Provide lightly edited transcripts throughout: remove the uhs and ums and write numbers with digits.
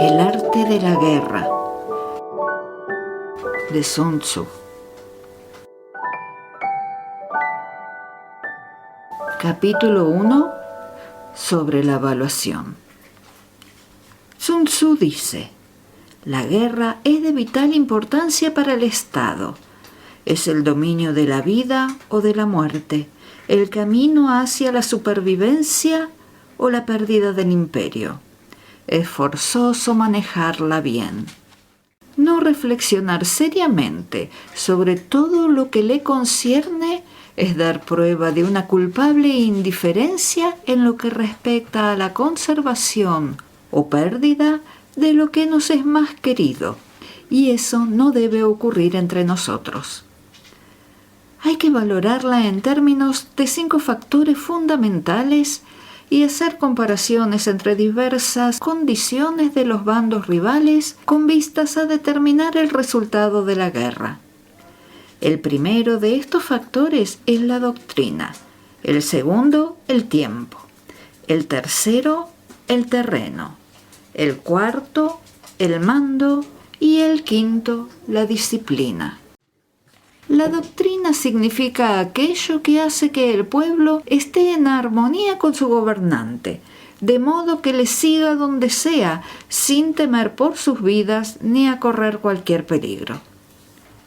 El arte de la guerra, de Sun Tzu. Capítulo 1. Sobre la evaluación. Sun Tzu dice: la guerra es de vital importancia para el Estado. Es el dominio de la vida o de la muerte, el camino hacia la supervivencia o la pérdida del imperio. Es forzoso manejarla bien. No reflexionar seriamente sobre todo lo que le concierne es dar prueba de una culpable indiferencia en lo que respecta a la conservación o pérdida de lo que nos es más querido, y eso no debe ocurrir entre nosotros. Hay que valorarla en términos de 5 factores fundamentales y hacer comparaciones entre diversas condiciones de los bandos rivales con vistas a determinar el resultado de la guerra. El primero de estos factores es la doctrina, el segundo, el tiempo, el tercero, el terreno, el cuarto, el mando y el quinto, la disciplina. La doctrina significa aquello que hace que el pueblo esté en armonía con su gobernante, de modo que le siga donde sea, sin temer por sus vidas ni a correr cualquier peligro.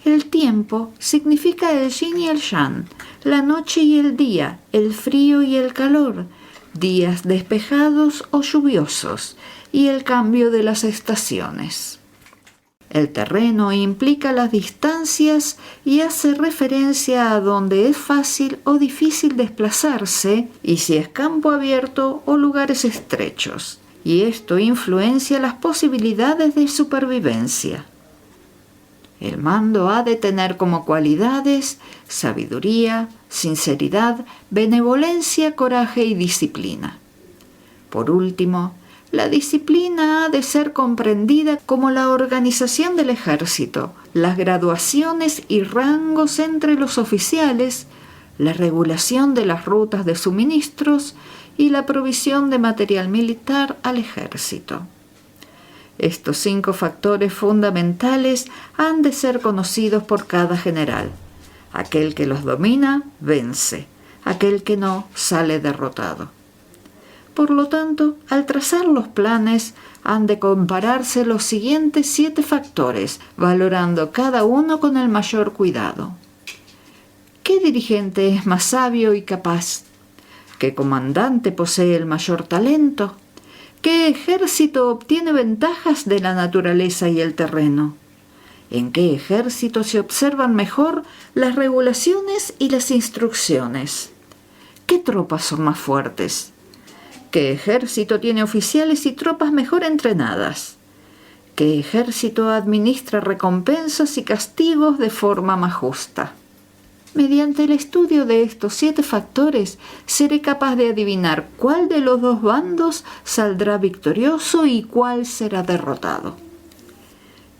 El tiempo significa el yin y el yang, la noche y el día, el frío y el calor, días despejados o lluviosos, y el cambio de las estaciones. El terreno implica las distancias y hace referencia a donde es fácil o difícil desplazarse y si es campo abierto o lugares estrechos, y esto influencia las posibilidades de supervivencia. El mando ha de tener como cualidades sabiduría, sinceridad, benevolencia, coraje y disciplina. Por último, la disciplina ha de ser comprendida como la organización del ejército, las graduaciones y rangos entre los oficiales, la regulación de las rutas de suministros y la provisión de material militar al ejército. Estos 5 factores fundamentales han de ser conocidos por cada general. Aquel que los domina, vence. Aquel que no, sale derrotado. Por lo tanto, al trazar los planes, han de compararse los siguientes 7 factores, valorando cada uno con el mayor cuidado. ¿Qué dirigente es más sabio y capaz? ¿Qué comandante posee el mayor talento? ¿Qué ejército obtiene ventajas de la naturaleza y el terreno? ¿En qué ejército se observan mejor las regulaciones y las instrucciones? ¿Qué tropas son más fuertes? ¿Qué ejército tiene oficiales y tropas mejor entrenadas? ¿Qué ejército administra recompensas y castigos de forma más justa? Mediante el estudio de estos 7 factores, seré capaz de adivinar cuál de los 2 bandos saldrá victorioso y cuál será derrotado.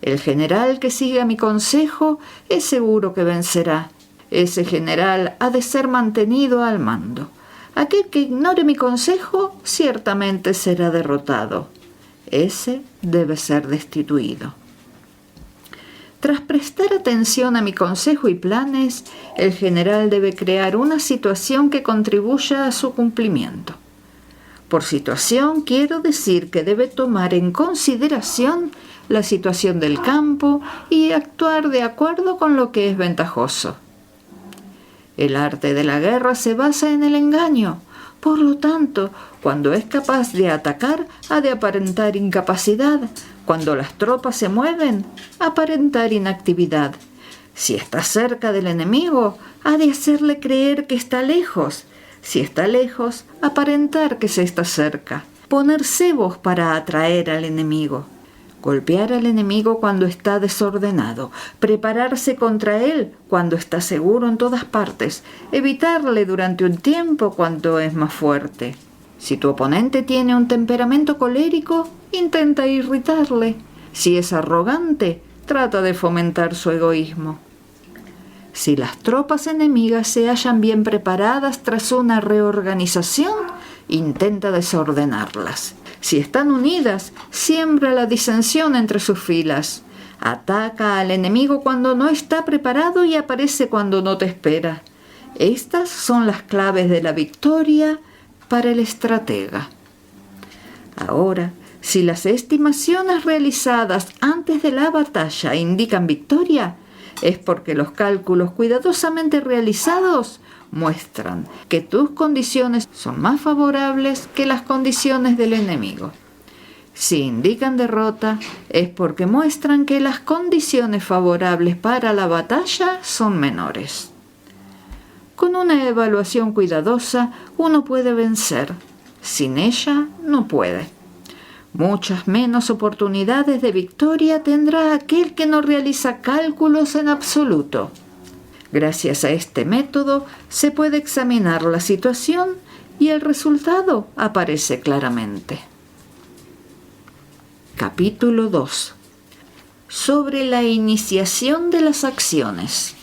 El general que siga mi consejo es seguro que vencerá. Ese general ha de ser mantenido al mando. Aquel que ignore mi consejo ciertamente será derrotado. Ese debe ser destituido. Tras prestar atención a mi consejo y planes, el general debe crear una situación que contribuya a su cumplimiento. Por situación quiero decir que debe tomar en consideración la situación del campo y actuar de acuerdo con lo que es ventajoso. El arte de la guerra se basa en el engaño. Por lo tanto, cuando es capaz de atacar, ha de aparentar incapacidad. Cuando las tropas se mueven, aparentar inactividad. Si está cerca del enemigo, ha de hacerle creer que está lejos. Si está lejos, aparentar que se está cerca. Poner cebos para atraer al enemigo. Golpear al enemigo cuando está desordenado. Prepararse contra él cuando está seguro en todas partes. Evitarle durante un tiempo cuando es más fuerte. Si tu oponente tiene un temperamento colérico, intenta irritarle. Si es arrogante, trata de fomentar su egoísmo. Si las tropas enemigas se hallan bien preparadas tras una reorganización, intenta desordenarlas. Si están unidas, siembra la disensión entre sus filas. Ataca al enemigo cuando no está preparado y aparece cuando no te espera. Estas son las claves de la victoria para el estratega. Ahora, si las estimaciones realizadas antes de la batalla indican victoria, es porque los cálculos cuidadosamente realizados muestran que tus condiciones son más favorables que las condiciones del enemigo. Si indican derrota, es porque muestran que las condiciones favorables para la batalla son menores. Con una evaluación cuidadosa, uno puede vencer. Sin ella, no puede. Muchas menos oportunidades de victoria tendrá aquel que no realiza cálculos en absoluto. Gracias a este método se puede examinar la situación y el resultado aparece claramente. Capítulo 2. Sobre la iniciación de las acciones.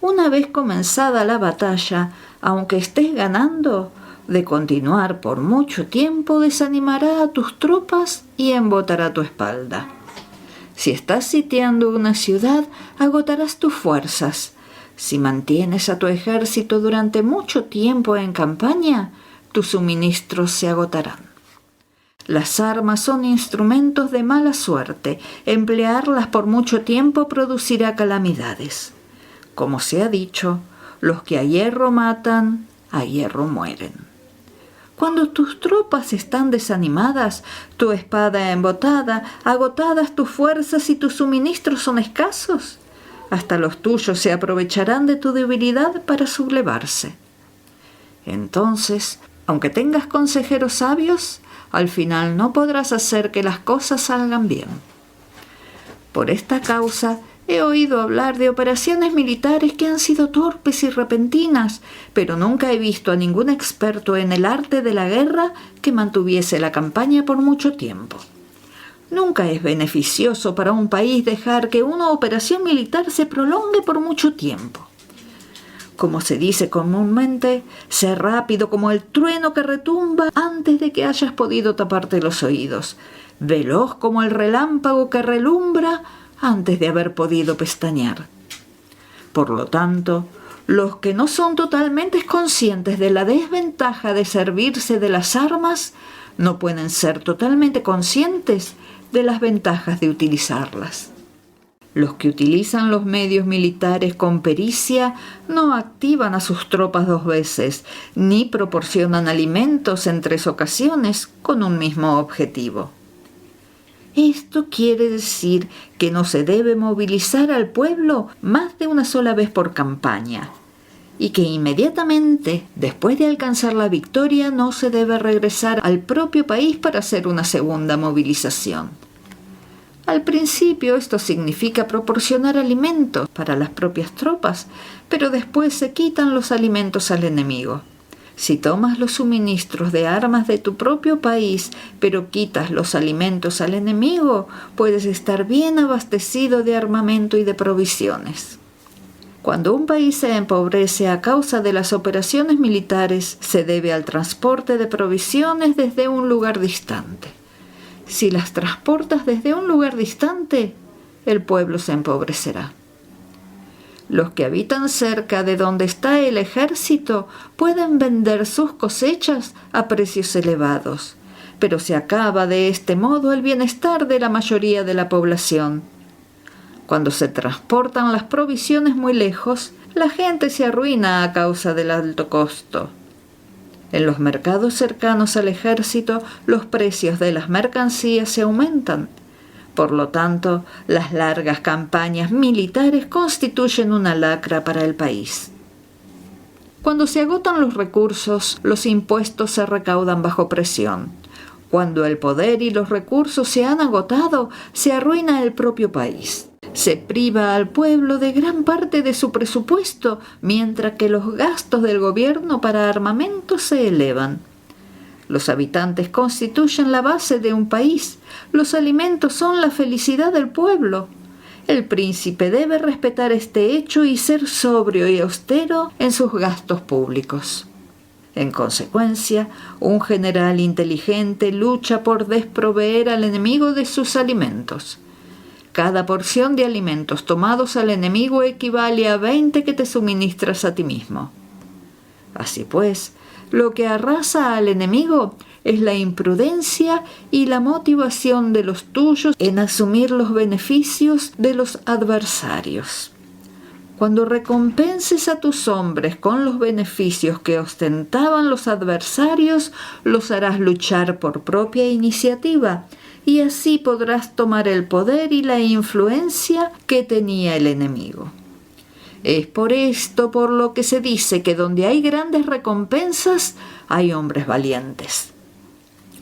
Una vez comenzada la batalla, aunque estés ganando, de continuar por mucho tiempo desanimará a tus tropas y embotará tu espalda. Si estás sitiando una ciudad, agotarás tus fuerzas. Si mantienes a tu ejército durante mucho tiempo en campaña, tus suministros se agotarán. Las armas son instrumentos de mala suerte. Emplearlas por mucho tiempo producirá calamidades. Como se ha dicho, los que a hierro matan, a hierro mueren. Cuando tus tropas están desanimadas, tu espada embotada, agotadas tus fuerzas y tus suministros son escasos, hasta los tuyos se aprovecharán de tu debilidad para sublevarse. Entonces, aunque tengas consejeros sabios, al final no podrás hacer que las cosas salgan bien. Por esta causa, he oído hablar de operaciones militares que han sido torpes y repentinas, pero nunca he visto a ningún experto en el arte de la guerra que mantuviese la campaña por mucho tiempo. Nunca es beneficioso para un país dejar que una operación militar se prolongue por mucho tiempo. Como se dice comúnmente, sé rápido como el trueno que retumba antes de que hayas podido taparte los oídos, veloz como el relámpago que relumbra antes de haber podido pestañear. Por lo tanto, los que no son totalmente conscientes de la desventaja de servirse de las armas no pueden ser totalmente conscientes de las ventajas de utilizarlas. Los que utilizan los medios militares con pericia no activan a sus tropas 2 veces, ni proporcionan alimentos en 3 ocasiones con un mismo objetivo. Esto quiere decir que no se debe movilizar al pueblo más de una sola vez por campaña, y que inmediatamente, después de alcanzar la victoria, no se debe regresar al propio país para hacer una segunda movilización. Al principio esto significa proporcionar alimentos para las propias tropas, pero después se quitan los alimentos al enemigo. Si tomas los suministros de armas de tu propio país, pero quitas los alimentos al enemigo, puedes estar bien abastecido de armamento y de provisiones. Cuando un país se empobrece a causa de las operaciones militares, se debe al transporte de provisiones desde un lugar distante. Si las transportas desde un lugar distante, el pueblo se empobrecerá. Los que habitan cerca de donde está el ejército pueden vender sus cosechas a precios elevados, pero se acaba de este modo el bienestar de la mayoría de la población. Cuando se transportan las provisiones muy lejos, la gente se arruina a causa del alto costo. En los mercados cercanos al ejército, los precios de las mercancías se aumentan. Por lo tanto, las largas campañas militares constituyen una lacra para el país. Cuando se agotan los recursos, los impuestos se recaudan bajo presión. Cuando el poder y los recursos se han agotado, se arruina el propio país. Se priva al pueblo de gran parte de su presupuesto, mientras que los gastos del gobierno para armamento se elevan. Los habitantes constituyen la base de un país. Los alimentos son la felicidad del pueblo. El príncipe debe respetar este hecho y ser sobrio y austero en sus gastos públicos. En consecuencia, un general inteligente lucha por desproveer al enemigo de sus alimentos. Cada porción de alimentos tomados al enemigo equivale a 20 que te suministras a ti mismo. Así pues, lo que arrasa al enemigo es la imprudencia y la motivación de los tuyos en asumir los beneficios de los adversarios. Cuando recompenses a tus hombres con los beneficios que ostentaban los adversarios, los harás luchar por propia iniciativa, y así podrás tomar el poder y la influencia que tenía el enemigo. Es por esto por lo que se dice que donde hay grandes recompensas, hay hombres valientes.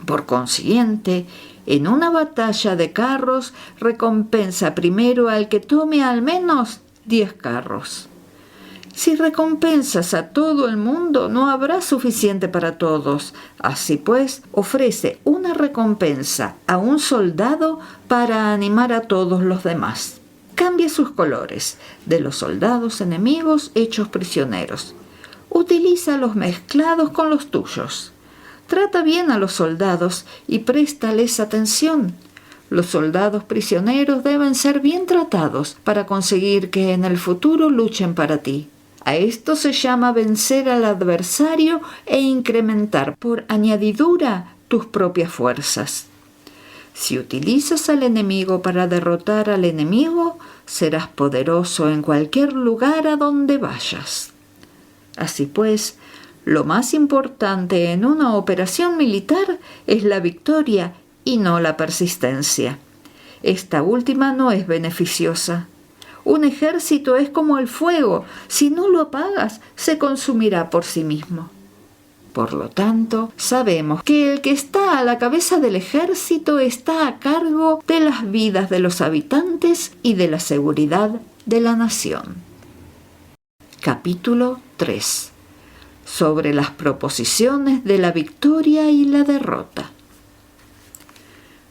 Por consiguiente, en una batalla de carros, recompensa primero al que tome al menos 10 carros. Si recompensas a todo el mundo, no habrá suficiente para todos. Así pues, ofrece una recompensa a un soldado para animar a todos los demás. Cambia sus colores de los soldados enemigos hechos prisioneros. Utilízalos mezclados con los tuyos. Trata bien a los soldados y préstales atención. Los soldados prisioneros deben ser bien tratados para conseguir que en el futuro luchen para ti. A esto se llama vencer al adversario e incrementar por añadidura tus propias fuerzas. Si utilizas al enemigo para derrotar al enemigo, serás poderoso en cualquier lugar a donde vayas. Así pues, lo más importante en una operación militar es la victoria y no la persistencia. Esta última no es beneficiosa. Un ejército es como el fuego. Si no lo apagas, se consumirá por sí mismo. Por lo tanto, sabemos que el que está a la cabeza del ejército está a cargo de las vidas de los habitantes y de la seguridad de la nación. Capítulo 3. Sobre las proposiciones de la victoria y la derrota.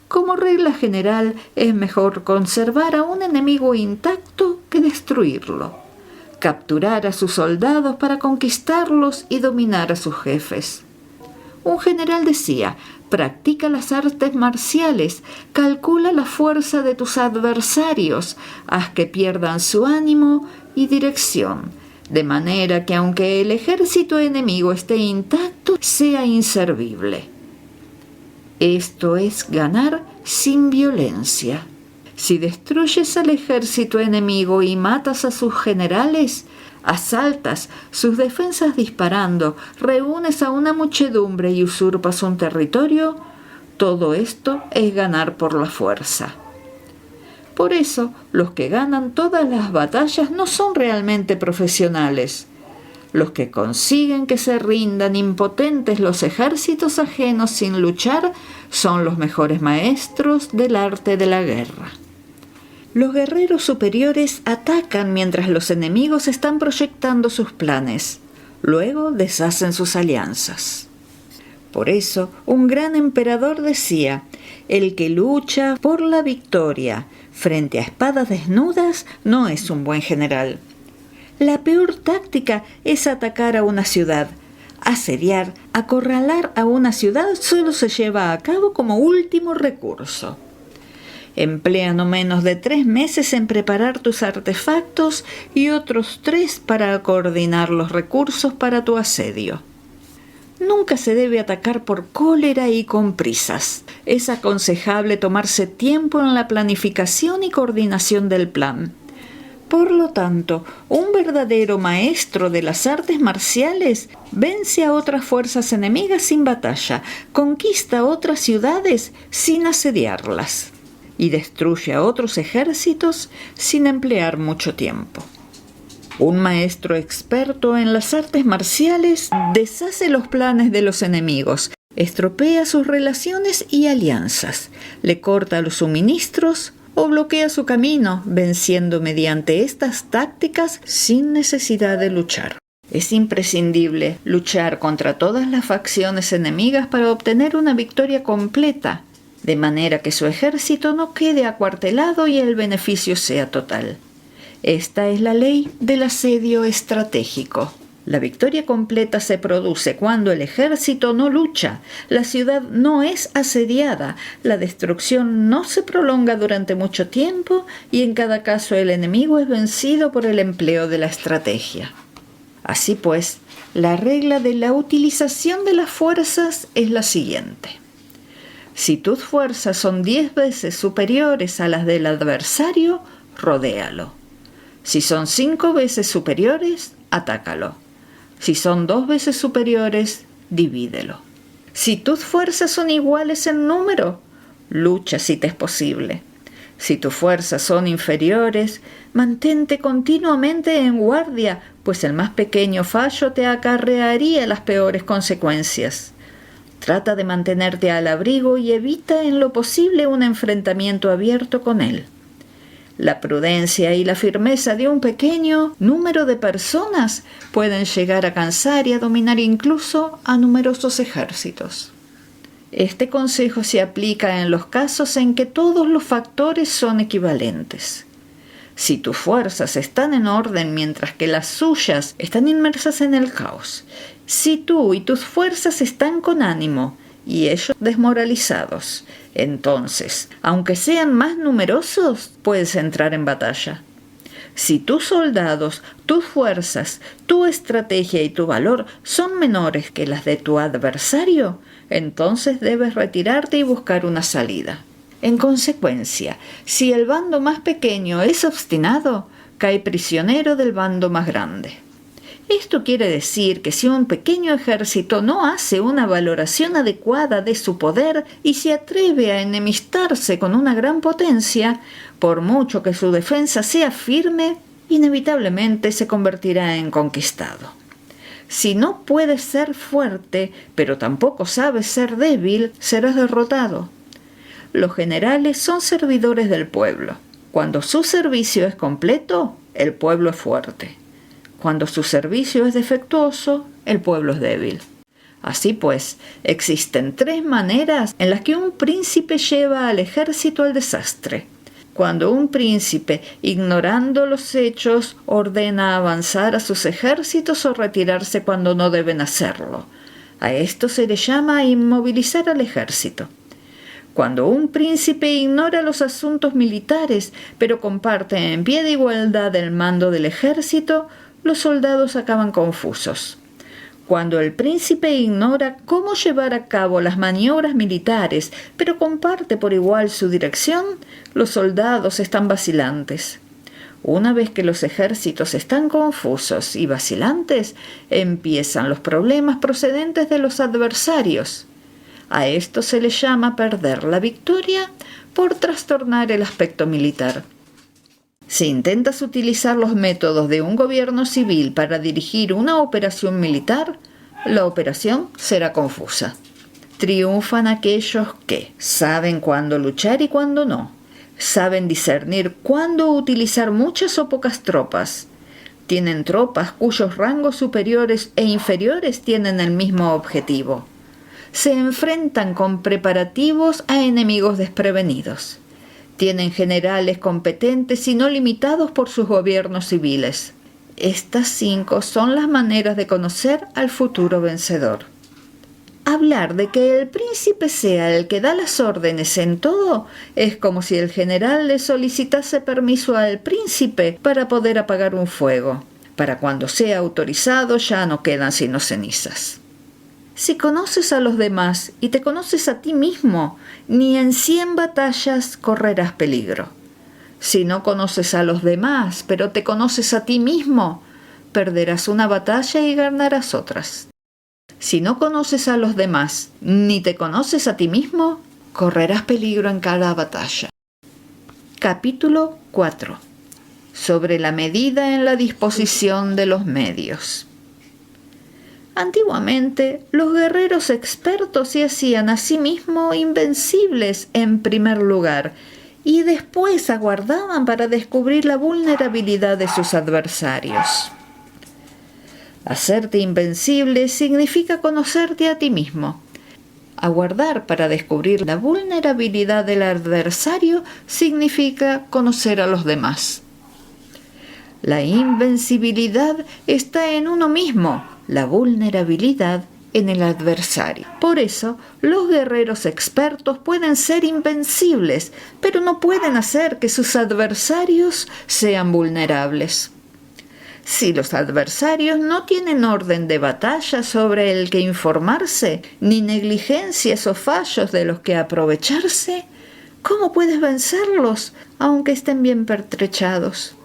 Como regla general, es mejor conservar a un enemigo intacto que destruirlo. Capturar a sus soldados para conquistarlos y dominar a sus jefes. Un general decía: practica las artes marciales, calcula la fuerza de tus adversarios, haz que pierdan su ánimo y dirección, de manera que aunque el ejército enemigo esté intacto, sea inservible. Esto es ganar sin violencia. Si destruyes al ejército enemigo y matas a sus generales, asaltas sus defensas disparando, reúnes a una muchedumbre y usurpas un territorio, todo esto es ganar por la fuerza. Por eso, los que ganan todas las batallas no son realmente profesionales. Los que consiguen que se rindan impotentes los ejércitos ajenos sin luchar son los mejores maestros del arte de la guerra. Los guerreros superiores atacan mientras los enemigos están proyectando sus planes. Luego deshacen sus alianzas. Por eso, un gran emperador decía: el que lucha por la victoria frente a espadas desnudas no es un buen general. La peor táctica es atacar a una ciudad. Asediar, acorralar a una ciudad solo se lleva a cabo como último recurso. Emplea no menos de 3 meses en preparar tus artefactos y otros 3 para coordinar los recursos para tu asedio. Nunca se debe atacar por cólera y con prisas. Es aconsejable tomarse tiempo en la planificación y coordinación del plan. Por lo tanto, un verdadero maestro de las artes marciales vence a otras fuerzas enemigas sin batalla, conquista otras ciudades sin asediarlas y destruye a otros ejércitos sin emplear mucho tiempo. Un maestro experto en las artes marciales deshace los planes de los enemigos, estropea sus relaciones y alianzas, le corta los suministros o bloquea su camino, venciendo mediante estas tácticas sin necesidad de luchar. Es imprescindible luchar contra todas las facciones enemigas para obtener una victoria completa, de manera que su ejército no quede acuartelado y el beneficio sea total. Esta es la ley del asedio estratégico. La victoria completa se produce cuando el ejército no lucha, la ciudad no es asediada, la destrucción no se prolonga durante mucho tiempo y en cada caso el enemigo es vencido por el empleo de la estrategia. Así pues, la regla de la utilización de las fuerzas es la siguiente. Si tus fuerzas son 10 veces superiores a las del adversario, rodéalo. Si son 5 veces superiores, atácalo. Si son 2 veces superiores, divídelo. Si tus fuerzas son iguales en número, lucha si te es posible. Si tus fuerzas son inferiores, mantente continuamente en guardia, pues el más pequeño fallo te acarrearía las peores consecuencias. Trata de mantenerte al abrigo y evita en lo posible un enfrentamiento abierto con él. La prudencia y la firmeza de un pequeño número de personas pueden llegar a cansar y a dominar incluso a numerosos ejércitos. Este consejo se aplica en los casos en que todos los factores son equivalentes. Si tus fuerzas están en orden mientras que las suyas están inmersas en el caos, si tú y tus fuerzas están con ánimo y ellos desmoralizados, entonces, aunque sean más numerosos, puedes entrar en batalla. Si tus soldados, tus fuerzas, tu estrategia y tu valor son menores que las de tu adversario, entonces debes retirarte y buscar una salida. En consecuencia, si el bando más pequeño es obstinado, cae prisionero del bando más grande. Esto quiere decir que si un pequeño ejército no hace una valoración adecuada de su poder y se atreve a enemistarse con una gran potencia, por mucho que su defensa sea firme, inevitablemente se convertirá en conquistado. Si no puedes ser fuerte, pero tampoco sabes ser débil, serás derrotado. Los generales son servidores del pueblo. Cuando su servicio es completo, el pueblo es fuerte. Cuando su servicio es defectuoso, el pueblo es débil. Así pues, existen 3 maneras en las que un príncipe lleva al ejército al desastre. Cuando un príncipe, ignorando los hechos, ordena avanzar a sus ejércitos o retirarse cuando no deben hacerlo. A esto se le llama inmovilizar al ejército. Cuando un príncipe ignora los asuntos militares, pero comparte en pie de igualdad el mando del ejército, los soldados acaban confusos. Cuando el príncipe ignora cómo llevar a cabo las maniobras militares, pero comparte por igual su dirección, los soldados están vacilantes. Una vez que los ejércitos están confusos y vacilantes, empiezan los problemas procedentes de los adversarios. A esto se le llama perder la victoria por trastornar el aspecto militar. Si intentas utilizar los métodos de un gobierno civil para dirigir una operación militar, la operación será confusa. Triunfan aquellos que saben cuándo luchar y cuándo no. Saben discernir cuándo utilizar muchas o pocas tropas. Tienen tropas cuyos rangos superiores e inferiores tienen el mismo objetivo. Se enfrentan con preparativos a enemigos desprevenidos. Tienen generales competentes y no limitados por sus gobiernos civiles. Estas 5 son las maneras de conocer al futuro vencedor. Hablar de que el príncipe sea el que da las órdenes en todo es como si el general le solicitase permiso al príncipe para poder apagar un fuego. Para cuando sea autorizado ya no quedan sino cenizas. Si conoces a los demás y te conoces a ti mismo, ni en 100 batallas correrás peligro. Si no conoces a los demás, pero te conoces a ti mismo, perderás una batalla y ganarás otras. Si no conoces a los demás, ni te conoces a ti mismo, correrás peligro en cada batalla. Capítulo 4. Sobre la medida en la disposición de los medios. Antiguamente, los guerreros expertos se hacían a sí mismos invencibles en primer lugar y después aguardaban para descubrir la vulnerabilidad de sus adversarios. Hacerte invencible significa conocerte a ti mismo. Aguardar para descubrir la vulnerabilidad del adversario significa conocer a los demás. La invencibilidad está en uno mismo, la vulnerabilidad en el adversario. Por eso, los guerreros expertos pueden ser invencibles, pero no pueden hacer que sus adversarios sean vulnerables. Si los adversarios no tienen orden de batalla sobre el que informarse, ni negligencias o fallos de los que aprovecharse, ¿cómo puedes vencerlos, aunque estén bien pertrechados?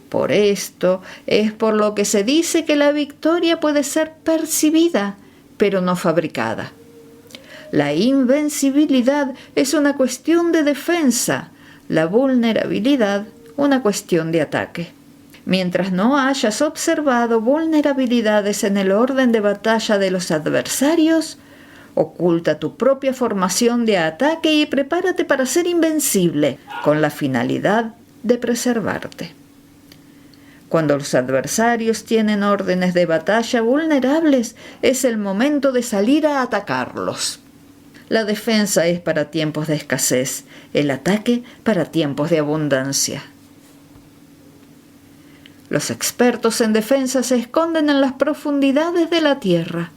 Por esto es por lo que se dice que la victoria puede ser percibida, pero no fabricada. La invencibilidad es una cuestión de defensa, la vulnerabilidad una cuestión de ataque. Mientras no hayas observado vulnerabilidades en el orden de batalla de los adversarios, oculta tu propia formación de ataque y prepárate para ser invencible, con la finalidad de preservarte. Cuando los adversarios tienen órdenes de batalla vulnerables, es el momento de salir a atacarlos. La defensa es para tiempos de escasez, el ataque para tiempos de abundancia. Los expertos en defensa se esconden en las profundidades de la tierra.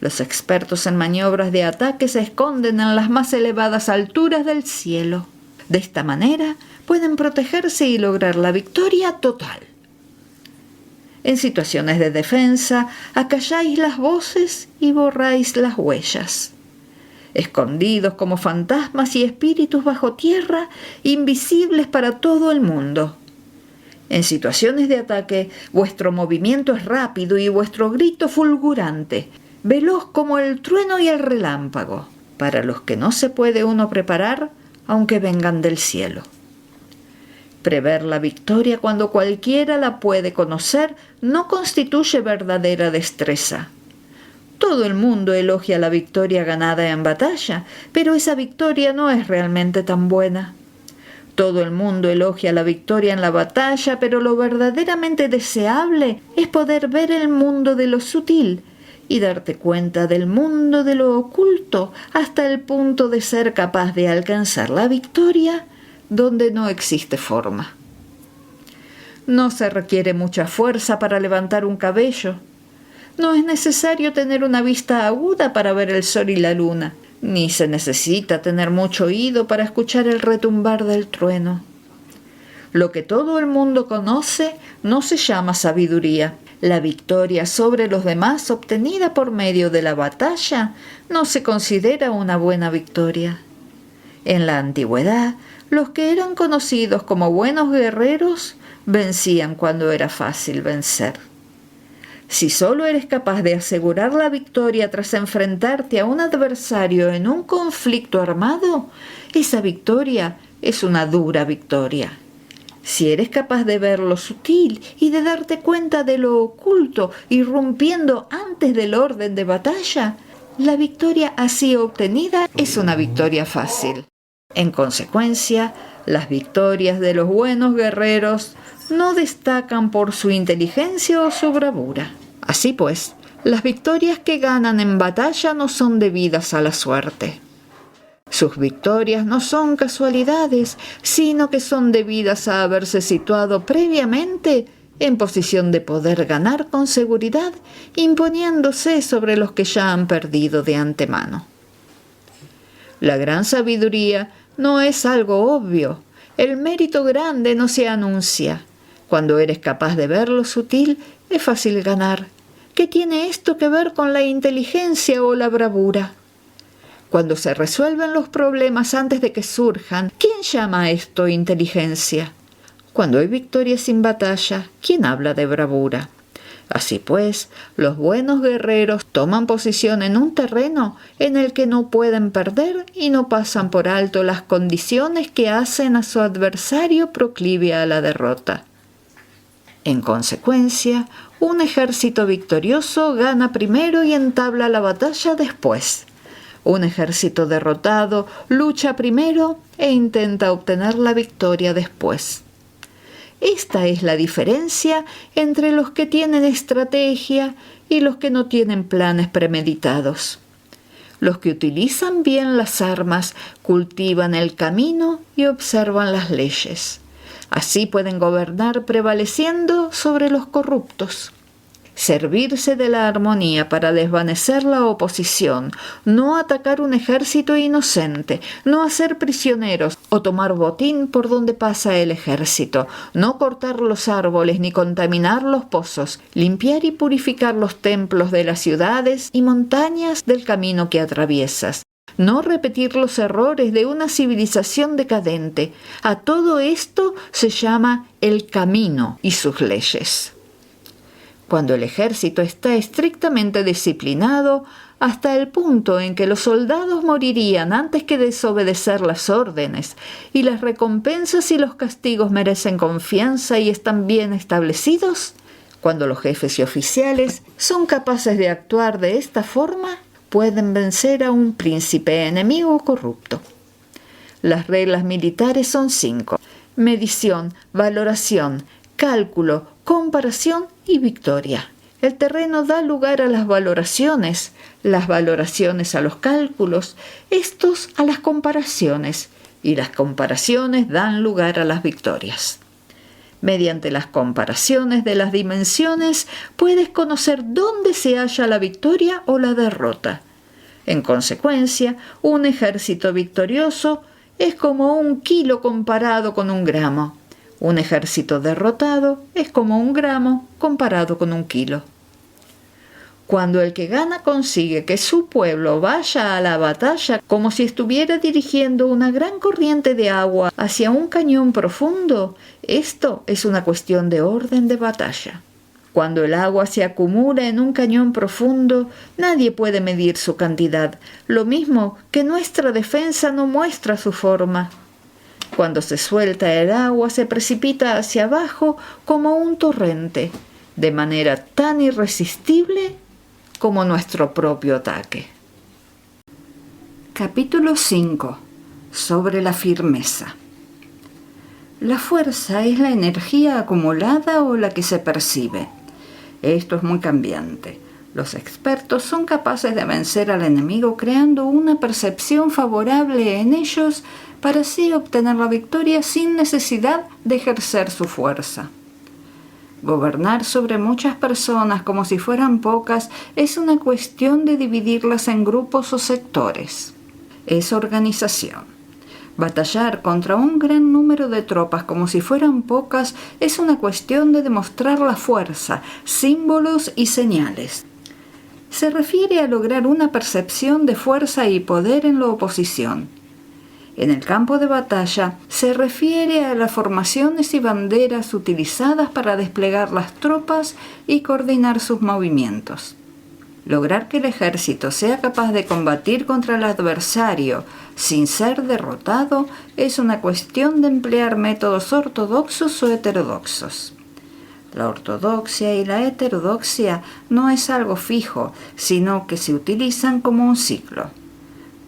Los expertos en maniobras de ataque se esconden en las más elevadas alturas del cielo. De esta manera pueden protegerse y lograr la victoria total. En situaciones de defensa, acalláis las voces y borráis las huellas. Escondidos como fantasmas y espíritus bajo tierra, invisibles para todo el mundo. En situaciones de ataque, vuestro movimiento es rápido y vuestro grito fulgurante, veloz como el trueno y el relámpago, para los que no se puede uno preparar, aunque vengan del cielo. Prever la victoria cuando cualquiera la puede conocer no constituye verdadera destreza. Todo el mundo elogia la victoria ganada en batalla, pero esa victoria no es realmente tan buena. Todo el mundo elogia la victoria en la batalla, pero lo verdaderamente deseable es poder ver el mundo de lo sutil y darte cuenta del mundo de lo oculto hasta el punto de ser capaz de alcanzar la victoria donde no existe forma. No se requiere mucha fuerza para levantar un cabello. No es necesario tener una vista aguda para ver el sol y la luna, ni se necesita tener mucho oído para escuchar el retumbar del trueno. Lo que todo el mundo conoce no se llama sabiduría. La victoria sobre los demás obtenida por medio de la batalla no se considera una buena victoria. En la antigüedad, los que eran conocidos como buenos guerreros vencían cuando era fácil vencer. Si solo eres capaz de asegurar la victoria tras enfrentarte a un adversario en un conflicto armado, esa victoria es una dura victoria. Si eres capaz de ver lo sutil y de darte cuenta de lo oculto, irrumpiendo antes del orden de batalla, la victoria así obtenida es una victoria fácil. En consecuencia, las victorias de los buenos guerreros no destacan por su inteligencia o su bravura. Así pues, las victorias que ganan en batalla no son debidas a la suerte. Sus victorias no son casualidades, sino que son debidas a haberse situado previamente en posición de poder ganar con seguridad, imponiéndose sobre los que ya han perdido de antemano. La gran sabiduría no es algo obvio. El mérito grande no se anuncia. Cuando eres capaz de ver lo sutil, es fácil ganar. ¿Qué tiene esto que ver con la inteligencia o la bravura? Cuando se resuelven los problemas antes de que surjan, ¿quién llama a esto inteligencia? Cuando hay victoria sin batalla, ¿quién habla de bravura? Así pues, los buenos guerreros toman posición en un terreno en el que no pueden perder y no pasan por alto las condiciones que hacen a su adversario proclive a la derrota. En consecuencia, un ejército victorioso gana primero y entabla la batalla después. Un ejército derrotado lucha primero e intenta obtener la victoria después. Esta es la diferencia entre los que tienen estrategia y los que no tienen planes premeditados. Los que utilizan bien las armas cultivan el camino y observan las leyes. Así pueden gobernar prevaleciendo sobre los corruptos. Servirse de la armonía para desvanecer la oposición, no atacar un ejército inocente, no hacer prisioneros o tomar botín por donde pasa el ejército, no cortar los árboles ni contaminar los pozos, limpiar y purificar los templos de las ciudades y montañas del camino que atraviesas. No repetir los errores de una civilización decadente. A todo esto se llama el camino y sus leyes. Cuando el ejército está estrictamente disciplinado, hasta el punto en que los soldados morirían antes que desobedecer las órdenes, y las recompensas y los castigos merecen confianza y están bien establecidos, cuando los jefes y oficiales son capaces de actuar de esta forma, pueden vencer a un príncipe enemigo corrupto. Las reglas militares son 5: medición, valoración, cálculo, comparación y victoria. El terreno da lugar a las valoraciones a los cálculos, estos a las comparaciones, y las comparaciones dan lugar a las victorias. Mediante las comparaciones de las dimensiones puedes conocer dónde se halla la victoria o la derrota. En consecuencia, un ejército victorioso es como 1 kilo comparado con 1 gramo. Un ejército derrotado es como 1 gramo comparado con 1 kilo. Cuando el que gana consigue que su pueblo vaya a la batalla como si estuviera dirigiendo una gran corriente de agua hacia un cañón profundo, esto es una cuestión de orden de batalla. Cuando el agua se acumula en un cañón profundo, nadie puede medir su cantidad, lo mismo que nuestra defensa no muestra su forma. Cuando se suelta el agua, se precipita hacia abajo como un torrente, de manera tan irresistible como nuestro propio ataque. Capítulo 5. Sobre la firmeza. La fuerza es la energía acumulada o la que se percibe. Esto es muy cambiante. Los expertos son capaces de vencer al enemigo creando una percepción favorable en ellos para así obtener la victoria sin necesidad de ejercer su fuerza. Gobernar sobre muchas personas como si fueran pocas es una cuestión de dividirlas en grupos o sectores. Es organización. Batallar contra un gran número de tropas como si fueran pocas es una cuestión de demostrar la fuerza, símbolos y señales. Se refiere a lograr una percepción de fuerza y poder en la oposición. En el campo de batalla se refiere a las formaciones y banderas utilizadas para desplegar las tropas y coordinar sus movimientos. Lograr que el ejército sea capaz de combatir contra el adversario sin ser derrotado es una cuestión de emplear métodos ortodoxos o heterodoxos. La ortodoxia y la heterodoxia no es algo fijo, sino que se utilizan como un ciclo.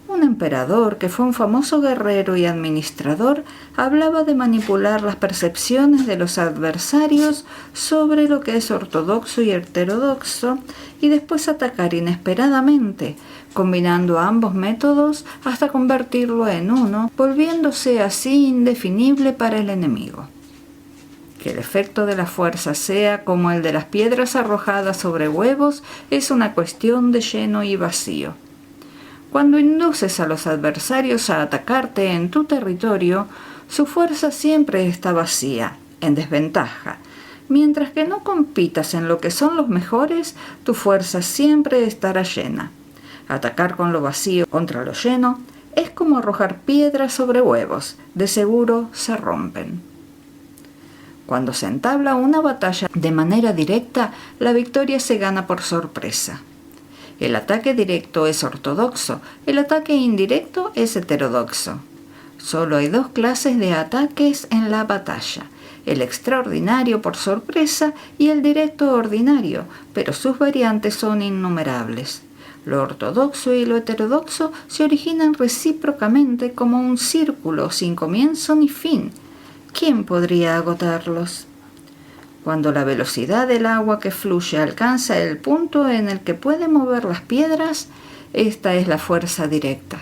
Un emperador, que fue un famoso guerrero y administrador, hablaba de manipular las percepciones de los adversarios sobre lo que es ortodoxo y heterodoxo y después atacar inesperadamente, combinando ambos métodos hasta convertirlo en uno, volviéndose así indefinible para el enemigo. Que el efecto de la fuerza sea como el de las piedras arrojadas sobre huevos es una cuestión de lleno y vacío. Cuando induces a los adversarios a atacarte en tu territorio, su fuerza siempre está vacía, en desventaja. Mientras que no compitas en lo que son los mejores, tu fuerza siempre estará llena. Atacar con lo vacío contra lo lleno es como arrojar piedras sobre huevos, de seguro se rompen. Cuando se entabla una batalla de manera directa, la victoria se gana por sorpresa. El ataque directo es ortodoxo, el ataque indirecto es heterodoxo. Solo hay 2 clases de ataques en la batalla, el extraordinario por sorpresa y el directo ordinario, pero sus variantes son innumerables. Lo ortodoxo y lo heterodoxo se originan recíprocamente como un círculo sin comienzo ni fin. ¿Quién podría agotarlos? Cuando la velocidad del agua que fluye alcanza el punto en el que puede mover las piedras, esta es la fuerza directa.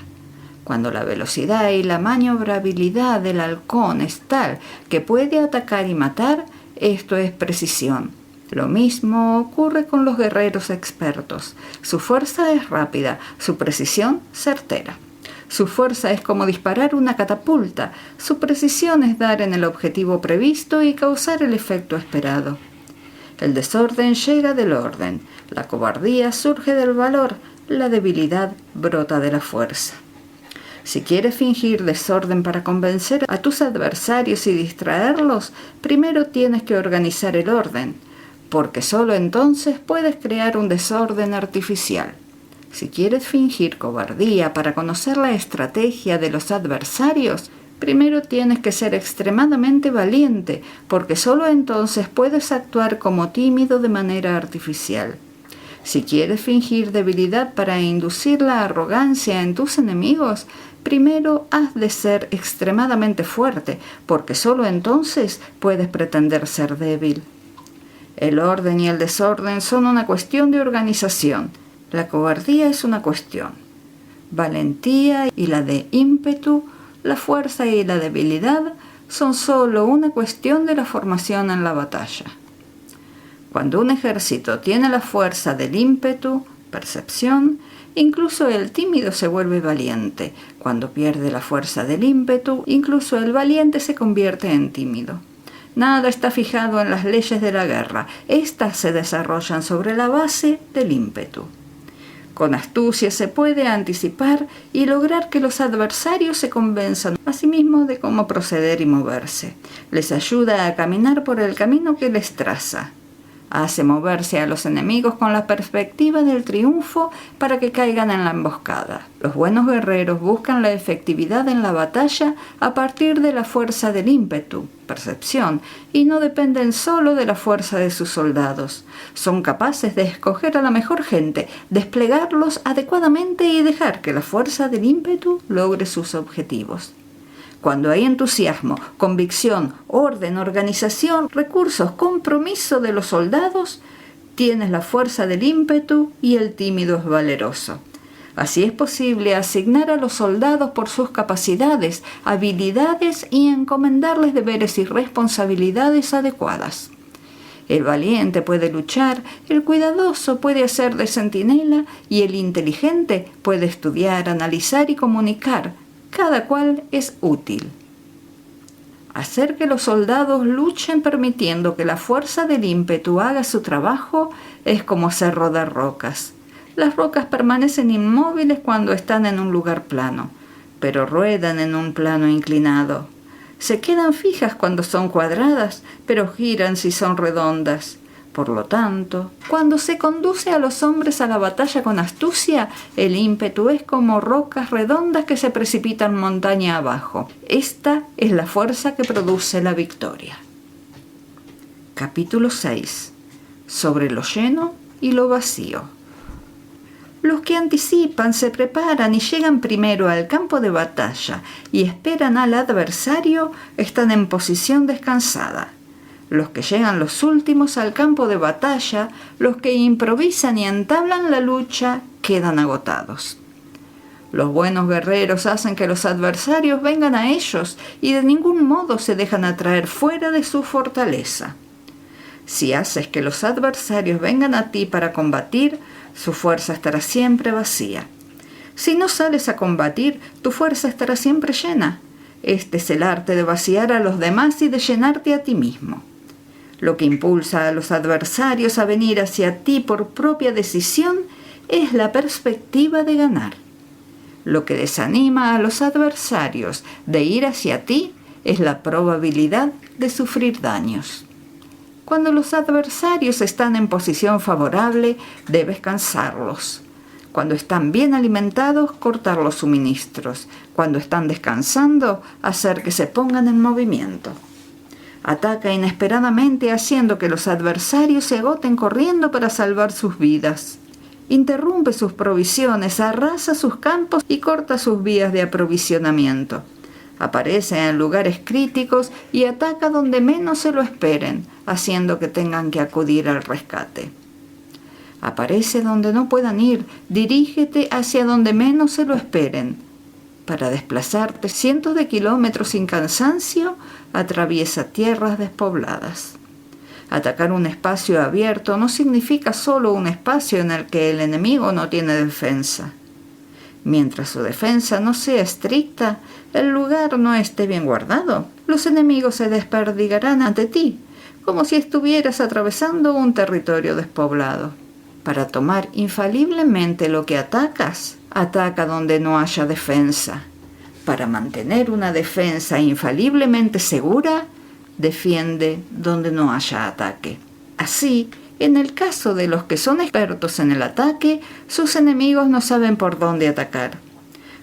Cuando la velocidad y la maniobrabilidad del halcón es tal que puede atacar y matar, esto es precisión. Lo mismo ocurre con los guerreros expertos. Su fuerza es rápida, su precisión certera. Su fuerza es como disparar una catapulta, su precisión es dar en el objetivo previsto y causar el efecto esperado. El desorden llega del orden, la cobardía surge del valor, la debilidad brota de la fuerza. Si quieres fingir desorden para convencer a tus adversarios y distraerlos, primero tienes que organizar el orden, porque solo entonces puedes crear un desorden artificial. Si quieres fingir cobardía para conocer la estrategia de los adversarios, primero tienes que ser extremadamente valiente, porque solo entonces puedes actuar como tímido de manera artificial. Si quieres fingir debilidad para inducir la arrogancia en tus enemigos, primero has de ser extremadamente fuerte, porque solo entonces puedes pretender ser débil. El orden y el desorden son una cuestión de organización. La cobardía es una cuestión. Valentía y la de ímpetu, la fuerza y la debilidad son solo una cuestión de la formación en la batalla. Cuando un ejército tiene la fuerza del ímpetu, percepción, incluso el tímido se vuelve valiente. Cuando pierde la fuerza del ímpetu, incluso el valiente se convierte en tímido. Nada está fijado en las leyes de la guerra. Estas se desarrollan sobre la base del ímpetu. Con astucia se puede anticipar y lograr que los adversarios se convenzan a sí mismos de cómo proceder y moverse. Les ayuda a caminar por el camino que les traza. Hace moverse a los enemigos con la perspectiva del triunfo para que caigan en la emboscada. Los buenos guerreros buscan la efectividad en la batalla a partir de la fuerza del ímpetu, percepción, y no dependen solo de la fuerza de sus soldados. Son capaces de escoger a la mejor gente, desplegarlos adecuadamente y dejar que la fuerza del ímpetu logre sus objetivos. Cuando hay entusiasmo, convicción, orden, organización, recursos, compromiso de los soldados, tienes la fuerza del ímpetu y el tímido es valeroso. Así es posible asignar a los soldados por sus capacidades, habilidades y encomendarles deberes y responsabilidades adecuadas. El valiente puede luchar, el cuidadoso puede hacer de centinela y el inteligente puede estudiar, analizar y comunicar. Cada cual es útil. Hacer que los soldados luchen permitiendo que la fuerza del ímpetu haga su trabajo es como hacer rodar rocas. Las rocas permanecen inmóviles cuando están en un lugar plano, pero ruedan en un plano inclinado. Se quedan fijas cuando son cuadradas, pero giran si son redondas. Por lo tanto, cuando se conduce a los hombres a la batalla con astucia, el ímpetu es como rocas redondas que se precipitan montaña abajo. Esta es la fuerza que produce la victoria. Capítulo 6. Sobre lo lleno y lo vacío. Los que anticipan, se preparan y llegan primero al campo de batalla y esperan al adversario están en posición descansada. Los que llegan los últimos al campo de batalla, los que improvisan y entablan la lucha, quedan agotados. Los buenos guerreros hacen que los adversarios vengan a ellos y de ningún modo se dejan atraer fuera de su fortaleza. Si haces que los adversarios vengan a ti para combatir, su fuerza estará siempre vacía. Si no sales a combatir, tu fuerza estará siempre llena. Este es el arte de vaciar a los demás y de llenarte a ti mismo. Lo que impulsa a los adversarios a venir hacia ti por propia decisión es la perspectiva de ganar. Lo que desanima a los adversarios de ir hacia ti es la probabilidad de sufrir daños. Cuando los adversarios están en posición favorable, debes cansarlos. Cuando están bien alimentados, cortar los suministros. Cuando están descansando, hacer que se pongan en movimiento. Ataca inesperadamente haciendo que los adversarios se agoten corriendo para salvar sus vidas. Interrumpe sus provisiones, arrasa sus campos y corta sus vías de aprovisionamiento. Aparece en lugares críticos y ataca donde menos se lo esperen, haciendo que tengan que acudir al rescate. Aparece donde no puedan ir, dirígete hacia donde menos se lo esperen. Para desplazarte cientos de kilómetros sin cansancio, atraviesa tierras despobladas. Atacar un espacio abierto no significa solo un espacio en el que el enemigo no tiene defensa. Mientras su defensa no sea estricta, el lugar no esté bien guardado, los enemigos se desperdigarán ante ti, como si estuvieras atravesando un territorio despoblado. Para tomar infaliblemente lo que atacas, ataca donde no haya defensa. Para mantener una defensa infaliblemente segura, defiende donde no haya ataque. Así, en el caso de los que son expertos en el ataque, sus enemigos no saben por dónde atacar.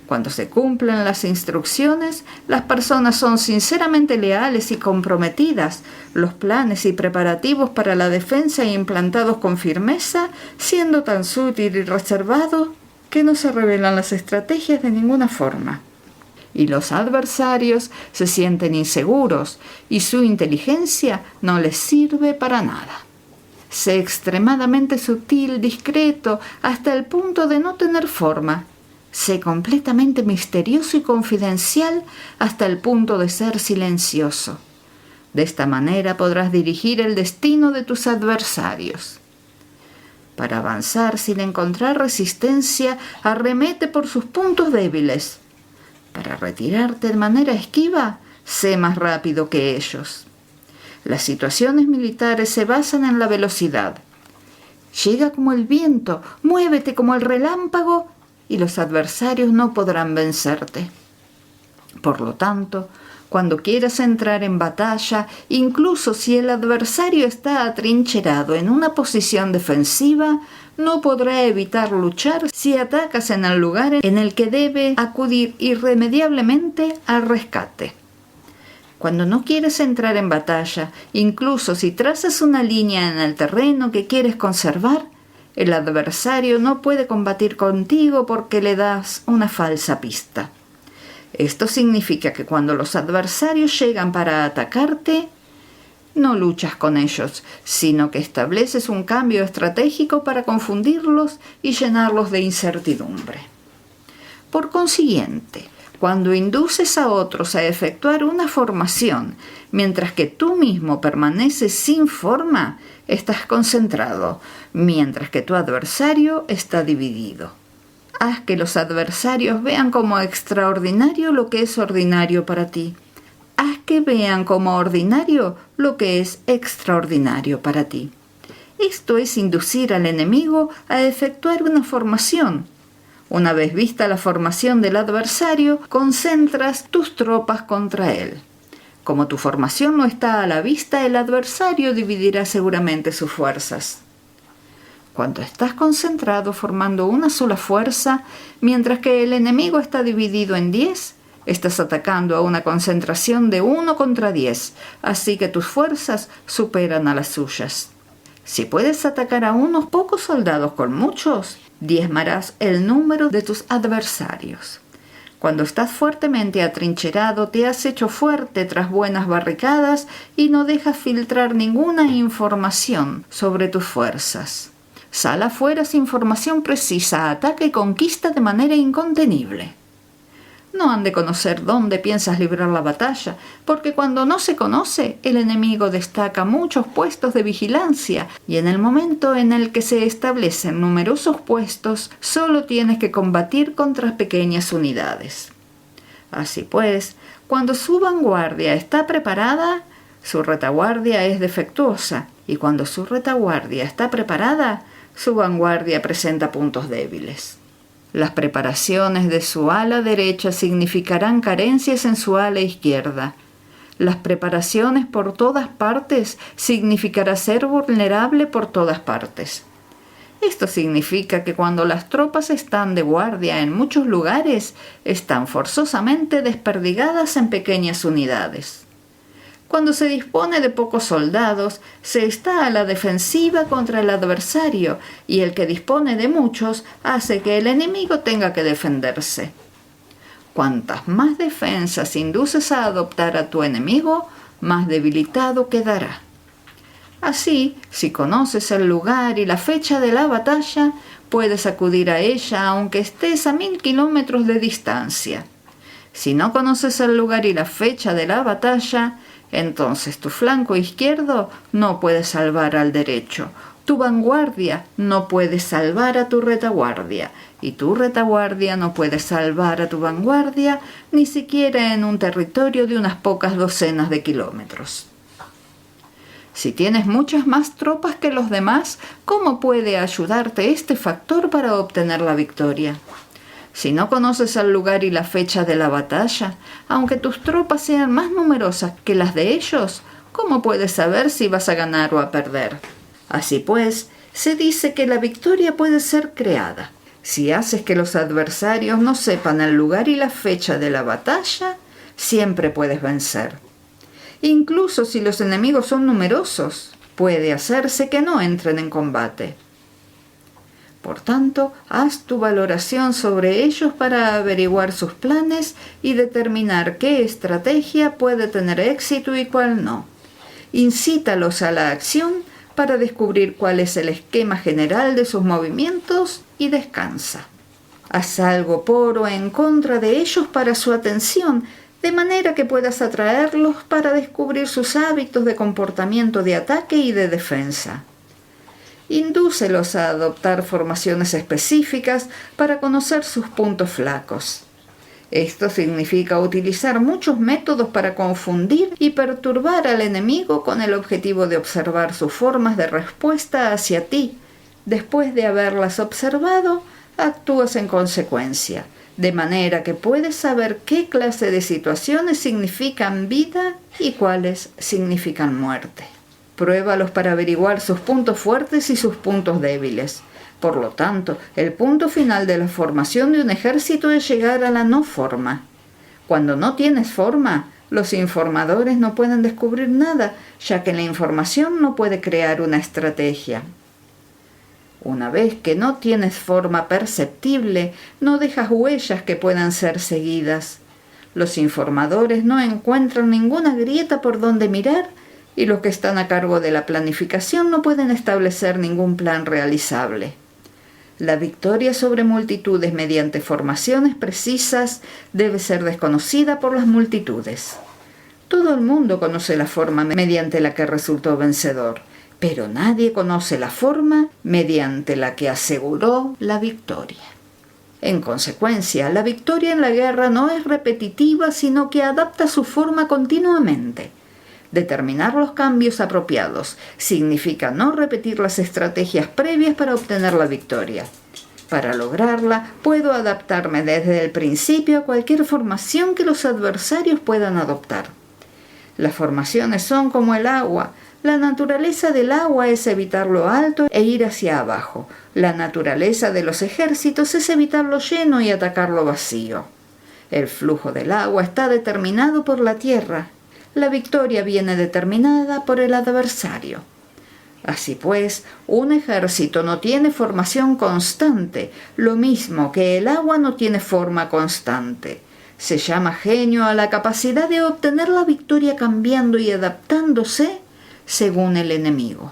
Cuando se cumplen las instrucciones, las personas son sinceramente leales y comprometidas. Los planes y preparativos para la defensa implantados con firmeza, siendo tan sutil y reservado que no se revelan las estrategias de ninguna forma. Y los adversarios se sienten inseguros y su inteligencia no les sirve para nada. Sé extremadamente sutil, discreto, hasta el punto de no tener forma. Sé completamente misterioso y confidencial hasta el punto de ser silencioso. De esta manera podrás dirigir el destino de tus adversarios. Para avanzar sin encontrar resistencia, arremete por sus puntos débiles. Para retirarte de manera esquiva, sé más rápido que ellos. Las situaciones militares se basan en la velocidad. Llega como el viento, muévete como el relámpago y los adversarios no podrán vencerte. Por lo tanto, cuando quieras entrar en batalla, incluso si el adversario está atrincherado en una posición defensiva, no podrá evitar luchar si atacas en el lugar en el que debe acudir irremediablemente al rescate. Cuando no quieres entrar en batalla, incluso si trazas una línea en el terreno que quieres conservar, el adversario no puede combatir contigo porque le das una falsa pista. Esto significa que cuando los adversarios llegan para atacarte, no luchas con ellos, sino que estableces un cambio estratégico para confundirlos y llenarlos de incertidumbre. Por consiguiente, cuando induces a otros a efectuar una formación, mientras que tú mismo permaneces sin forma, estás concentrado, mientras que tu adversario está dividido. Haz que los adversarios vean como extraordinario lo que es ordinario para ti. Haz que vean como ordinario lo que es extraordinario para ti. Esto es inducir al enemigo a efectuar una formación. Una vez vista la formación del adversario, concentras tus tropas contra él. Como tu formación no está a la vista, el adversario dividirá seguramente sus fuerzas. Cuando estás concentrado formando una sola fuerza, mientras que el enemigo está dividido en 10, estás atacando a una concentración de 1 contra 10, así que tus fuerzas superan a las suyas. Si puedes atacar a unos pocos soldados con muchos, diezmarás el número de tus adversarios. Cuando estás fuertemente atrincherado, te has hecho fuerte tras buenas barricadas y no dejas filtrar ninguna información sobre tus fuerzas. Sal afuera sin información precisa, ataca y conquista de manera incontenible. No han de conocer dónde piensas librar la batalla, porque cuando no se conoce, el enemigo destaca muchos puestos de vigilancia, y en el momento en el que se establecen numerosos puestos, solo tienes que combatir contra pequeñas unidades. Así pues, cuando su vanguardia está preparada, su retaguardia es defectuosa, y cuando su retaguardia está preparada, su vanguardia presenta puntos débiles. Las preparaciones de su ala derecha significarán carencias en su ala izquierda. Las preparaciones por todas partes significará ser vulnerable por todas partes. Esto significa que cuando las tropas están de guardia en muchos lugares, están forzosamente desperdigadas en pequeñas unidades. Cuando se dispone de pocos soldados, se está a la defensiva contra el adversario, y el que dispone de muchos hace que el enemigo tenga que defenderse. Cuantas más defensas induces a adoptar a tu enemigo, más debilitado quedará. Así, si conoces el lugar y la fecha de la batalla, puedes acudir a ella aunque estés a 1000 kilómetros de distancia. Si no conoces el lugar y la fecha de la batalla, entonces tu flanco izquierdo no puede salvar al derecho, tu vanguardia no puede salvar a tu retaguardia, y tu retaguardia no puede salvar a tu vanguardia, ni siquiera en un territorio de unas pocas docenas de kilómetros. Si tienes muchas más tropas que los demás, ¿cómo puede ayudarte este factor para obtener la victoria? Si no conoces el lugar y la fecha de la batalla, aunque tus tropas sean más numerosas que las de ellos, ¿cómo puedes saber si vas a ganar o a perder? Así pues, se dice que la victoria puede ser creada. Si haces que los adversarios no sepan el lugar y la fecha de la batalla, siempre puedes vencer. Incluso si los enemigos son numerosos, puede hacerse que no entren en combate. Por tanto, haz tu valoración sobre ellos para averiguar sus planes y determinar qué estrategia puede tener éxito y cuál no. Incítalos a la acción para descubrir cuál es el esquema general de sus movimientos y descansa. Haz algo por o en contra de ellos para su atención, de manera que puedas atraerlos para descubrir sus hábitos de comportamiento de ataque y de defensa. Indúcelos a adoptar formaciones específicas para conocer sus puntos flacos. Esto significa utilizar muchos métodos para confundir y perturbar al enemigo con el objetivo de observar sus formas de respuesta hacia ti. Después de haberlas observado, actúas en consecuencia, de manera que puedes saber qué clase de situaciones significan vida y cuáles significan muerte. Pruébalos para averiguar sus puntos fuertes y sus puntos débiles. Por lo tanto, el punto final de la formación de un ejército es llegar a la no forma. Cuando no tienes forma, los informadores no pueden descubrir nada, ya que la información no puede crear una estrategia. Una vez que no tienes forma perceptible, no dejas huellas que puedan ser seguidas. Los informadores no encuentran ninguna grieta por donde mirar y los que están a cargo de la planificación no pueden establecer ningún plan realizable. La victoria sobre multitudes mediante formaciones precisas debe ser desconocida por las multitudes. Todo el mundo conoce la forma mediante la que resultó vencedor, pero nadie conoce la forma mediante la que aseguró la victoria. En consecuencia, la victoria en la guerra no es repetitiva, sino que adapta su forma continuamente. Determinar los cambios apropiados significa no repetir las estrategias previas para obtener la victoria. Para lograrla, puedo adaptarme desde el principio a cualquier formación que los adversarios puedan adoptar. Las formaciones son como el agua. La naturaleza del agua es evitar lo alto e ir hacia abajo. La naturaleza de los ejércitos es evitar lo lleno y atacar lo vacío. El flujo del agua está determinado por la tierra. La victoria viene determinada por el adversario. Así pues, un ejército no tiene formación constante, lo mismo que el agua no tiene forma constante. Se llama genio a la capacidad de obtener la victoria cambiando y adaptándose según el enemigo.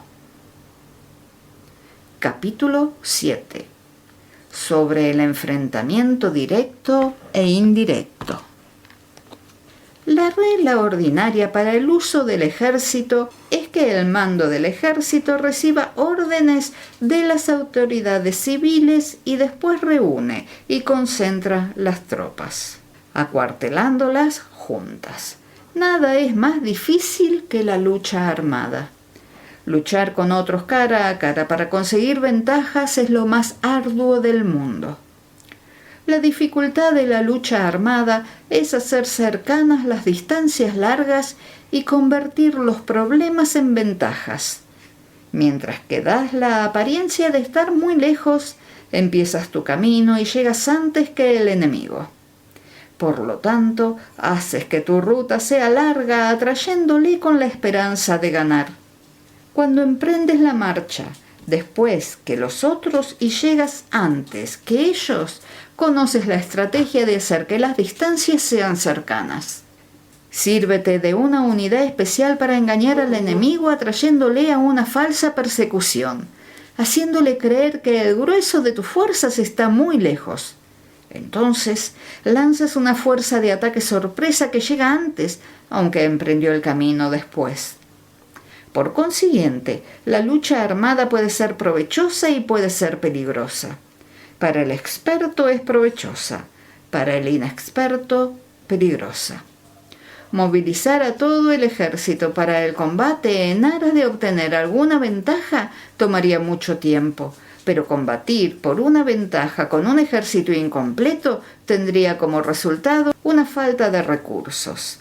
Capítulo 7. Sobre el enfrentamiento directo e indirecto. La regla ordinaria para el uso del ejército es que el mando del ejército reciba órdenes de las autoridades civiles y después reúne y concentra las tropas, acuartelándolas juntas. Nada es más difícil que la lucha armada. Luchar con otros cara a cara para conseguir ventajas es lo más arduo del mundo. La dificultad de la lucha armada es hacer cercanas las distancias largas y convertir los problemas en ventajas. Mientras que das la apariencia de estar muy lejos, empiezas tu camino y llegas antes que el enemigo. Por lo tanto, haces que tu ruta sea larga, atrayéndole con la esperanza de ganar. Cuando emprendes la marcha, después que los otros y llegas antes que ellos, conoces la estrategia de hacer que las distancias sean cercanas. Sírvete de una unidad especial para engañar al enemigo atrayéndole a una falsa persecución, haciéndole creer que el grueso de tus fuerzas está muy lejos. Entonces lanzas una fuerza de ataque sorpresa que llega antes, aunque emprendió el camino después. Por consiguiente, la lucha armada puede ser provechosa y puede ser peligrosa. Para el experto es provechosa, para el inexperto, peligrosa. Movilizar a todo el ejército para el combate en aras de obtener alguna ventaja tomaría mucho tiempo, pero combatir por una ventaja con un ejército incompleto tendría como resultado una falta de recursos.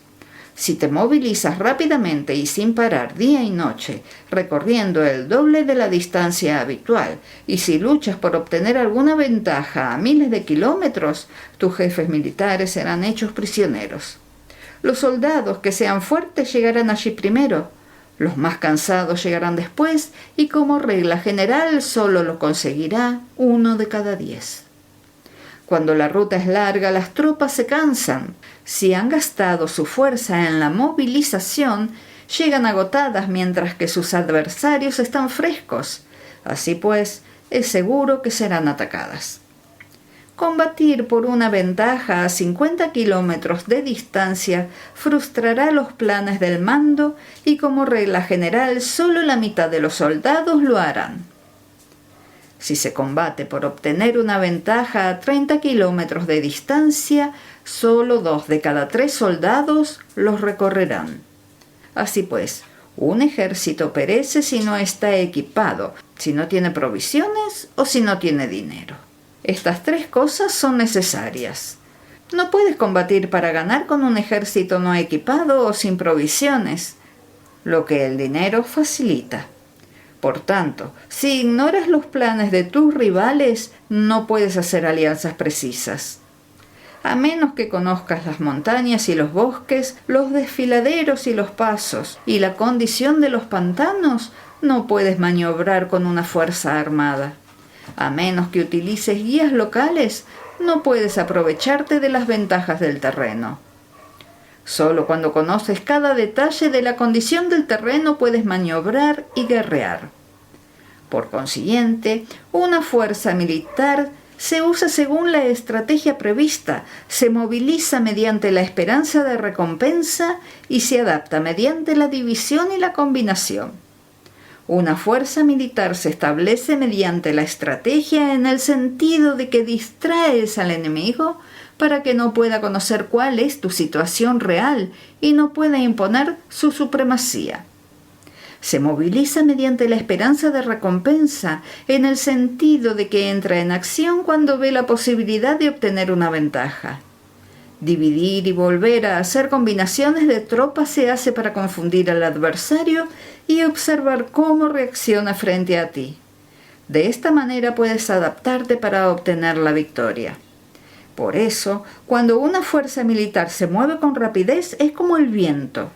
Si te movilizas rápidamente y sin parar día y noche, recorriendo el doble de la distancia habitual, y si luchas por obtener alguna ventaja a miles de kilómetros, tus jefes militares serán hechos prisioneros. Los soldados que sean fuertes llegarán allí primero, los más cansados llegarán después, y como regla general solo lo conseguirá 1 de cada 10. Cuando la ruta es larga, las tropas se cansan. Si han gastado su fuerza en la movilización, llegan agotadas mientras que sus adversarios están frescos. Así pues, es seguro que serán atacadas. Combatir por una ventaja a 50 kilómetros de distancia frustrará los planes del mando y como regla general solo la mitad de los soldados lo harán. Si se combate por obtener una ventaja a 30 kilómetros de distancia, solo 2 de cada 3 soldados los recorrerán. Así pues, un ejército perece si no está equipado, si no tiene provisiones o si no tiene dinero. Estas 3 cosas son necesarias. No puedes combatir para ganar con un ejército no equipado o sin provisiones, lo que el dinero facilita. Por tanto, si ignoras los planes de tus rivales, no puedes hacer alianzas precisas. A menos que conozcas las montañas y los bosques, los desfiladeros y los pasos, y la condición de los pantanos, no puedes maniobrar con una fuerza armada. A menos que utilices guías locales, no puedes aprovecharte de las ventajas del terreno. Solo cuando conoces cada detalle de la condición del terreno puedes maniobrar y guerrear. Por consiguiente, una fuerza militar se usa según la estrategia prevista, se moviliza mediante la esperanza de recompensa y se adapta mediante la división y la combinación. Una fuerza militar se establece mediante la estrategia en el sentido de que distraes al enemigo para que no pueda conocer cuál es tu situación real y no pueda imponer su supremacía. Se moviliza mediante la esperanza de recompensa en el sentido de que entra en acción cuando ve la posibilidad de obtener una ventaja. Dividir y volver a hacer combinaciones de tropas se hace para confundir al adversario y observar cómo reacciona frente a ti. De esta manera puedes adaptarte para obtener la victoria. Por eso, cuando una fuerza militar se mueve con rapidez es como el viento.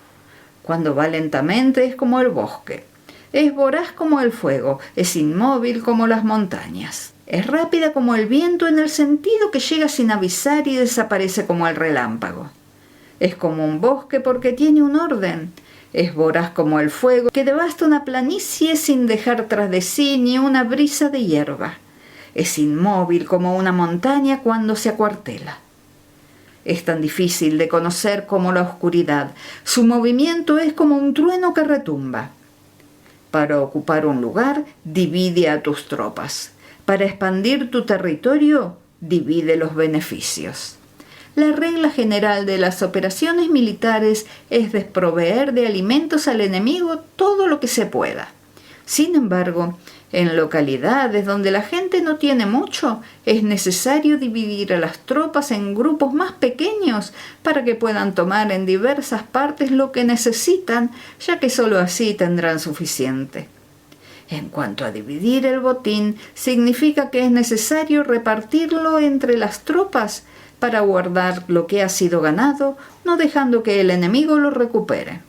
Cuando va lentamente es como el bosque. Es voraz como el fuego, es inmóvil como las montañas. Es rápida como el viento en el sentido que llega sin avisar y desaparece como el relámpago. Es como un bosque porque tiene un orden. Es voraz como el fuego que devasta una planicie sin dejar tras de sí ni una brisa de hierba. Es inmóvil como una montaña cuando se acuartela. Es tan difícil de conocer como la oscuridad. Su movimiento es como un trueno que retumba. Para ocupar un lugar, divide a tus tropas. Para expandir tu territorio, divide los beneficios. La regla general de las operaciones militares es desproveer de alimentos al enemigo todo lo que se pueda. Sin embargo, en localidades donde la gente no tiene mucho, es necesario dividir a las tropas en grupos más pequeños para que puedan tomar en diversas partes lo que necesitan, ya que sólo así tendrán suficiente. En cuanto a dividir el botín, significa que es necesario repartirlo entre las tropas para guardar lo que ha sido ganado, no dejando que el enemigo lo recupere.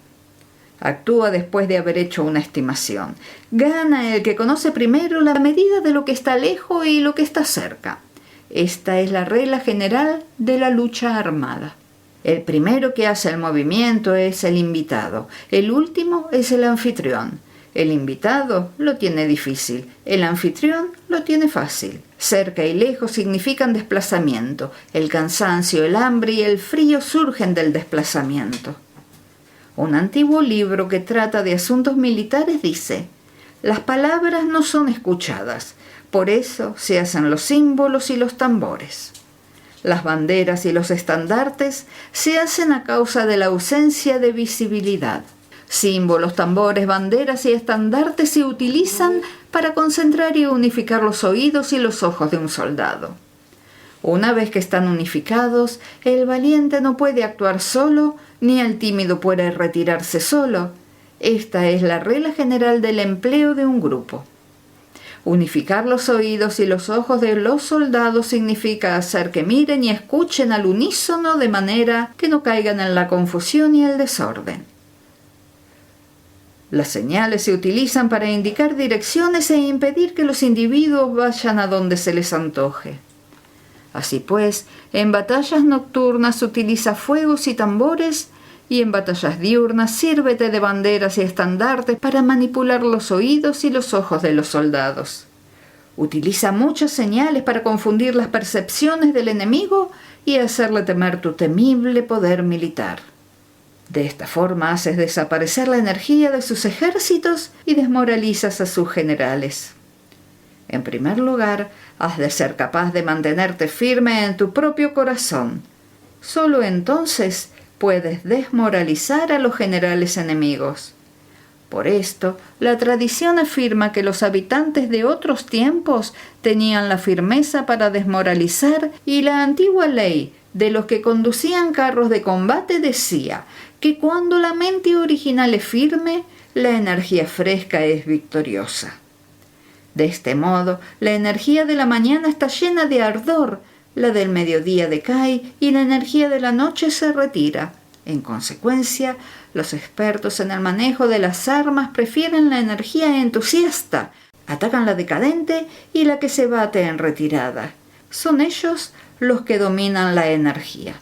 Actúa después de haber hecho una estimación. Gana el que conoce primero la medida de lo que está lejos y lo que está cerca. Esta es la regla general de la lucha armada. El primero que hace el movimiento es el invitado. El último es el anfitrión. El invitado lo tiene difícil, el anfitrión lo tiene fácil. Cerca y lejos significan desplazamiento. El cansancio, el hambre y el frío surgen del desplazamiento. Un antiguo libro que trata de asuntos militares dice: las palabras no son escuchadas, por eso se hacen los símbolos y los tambores. Las banderas y los estandartes se hacen a causa de la ausencia de visibilidad. Símbolos, tambores, banderas y estandartes se utilizan para concentrar y unificar los oídos y los ojos de un soldado. Una vez que están unificados, el valiente no puede actuar solo, ni el tímido puede retirarse solo. Esta es la regla general del empleo de un grupo. Unificar los oídos y los ojos de los soldados significa hacer que miren y escuchen al unísono de manera que no caigan en la confusión y el desorden. Las señales se utilizan para indicar direcciones e impedir que los individuos vayan a donde se les antoje. Así pues, en batallas nocturnas utiliza fuegos y tambores, y en batallas diurnas sírvete de banderas y estandartes para manipular los oídos y los ojos de los soldados. Utiliza muchas señales para confundir las percepciones del enemigo y hacerle temer tu temible poder militar. De esta forma haces desaparecer la energía de sus ejércitos y desmoralizas a sus generales. En primer lugar, has de ser capaz de mantenerte firme en tu propio corazón. Solo entonces puedes desmoralizar a los generales enemigos. Por esto, la tradición afirma que los habitantes de otros tiempos tenían la firmeza para desmoralizar, y la antigua ley de los que conducían carros de combate decía que cuando la mente original es firme, la energía fresca es victoriosa. De este modo, la energía de la mañana está llena de ardor, la del mediodía decae y la energía de la noche se retira. En consecuencia, los expertos en el manejo de las armas prefieren la energía entusiasta, atacan la decadente y la que se bate en retirada. Son ellos los que dominan la energía.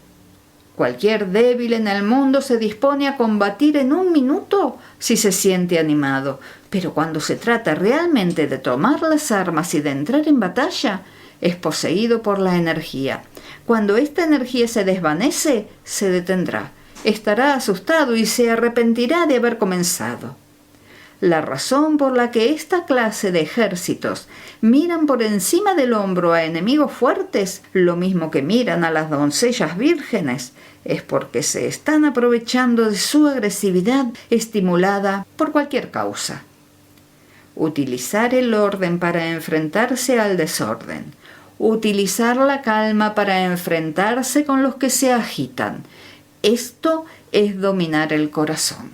Cualquier débil en el mundo se dispone a combatir en un minuto si se siente animado, pero cuando se trata realmente de tomar las armas y de entrar en batalla, es poseído por la energía. Cuando esta energía se desvanece, se detendrá. Estará asustado y se arrepentirá de haber comenzado. La razón por la que esta clase de ejércitos miran por encima del hombro a enemigos fuertes, lo mismo que miran a las doncellas vírgenes, es porque se están aprovechando de su agresividad estimulada por cualquier causa. Utilizar el orden para enfrentarse al desorden. Utilizar la calma para enfrentarse con los que se agitan. Esto es dominar el corazón.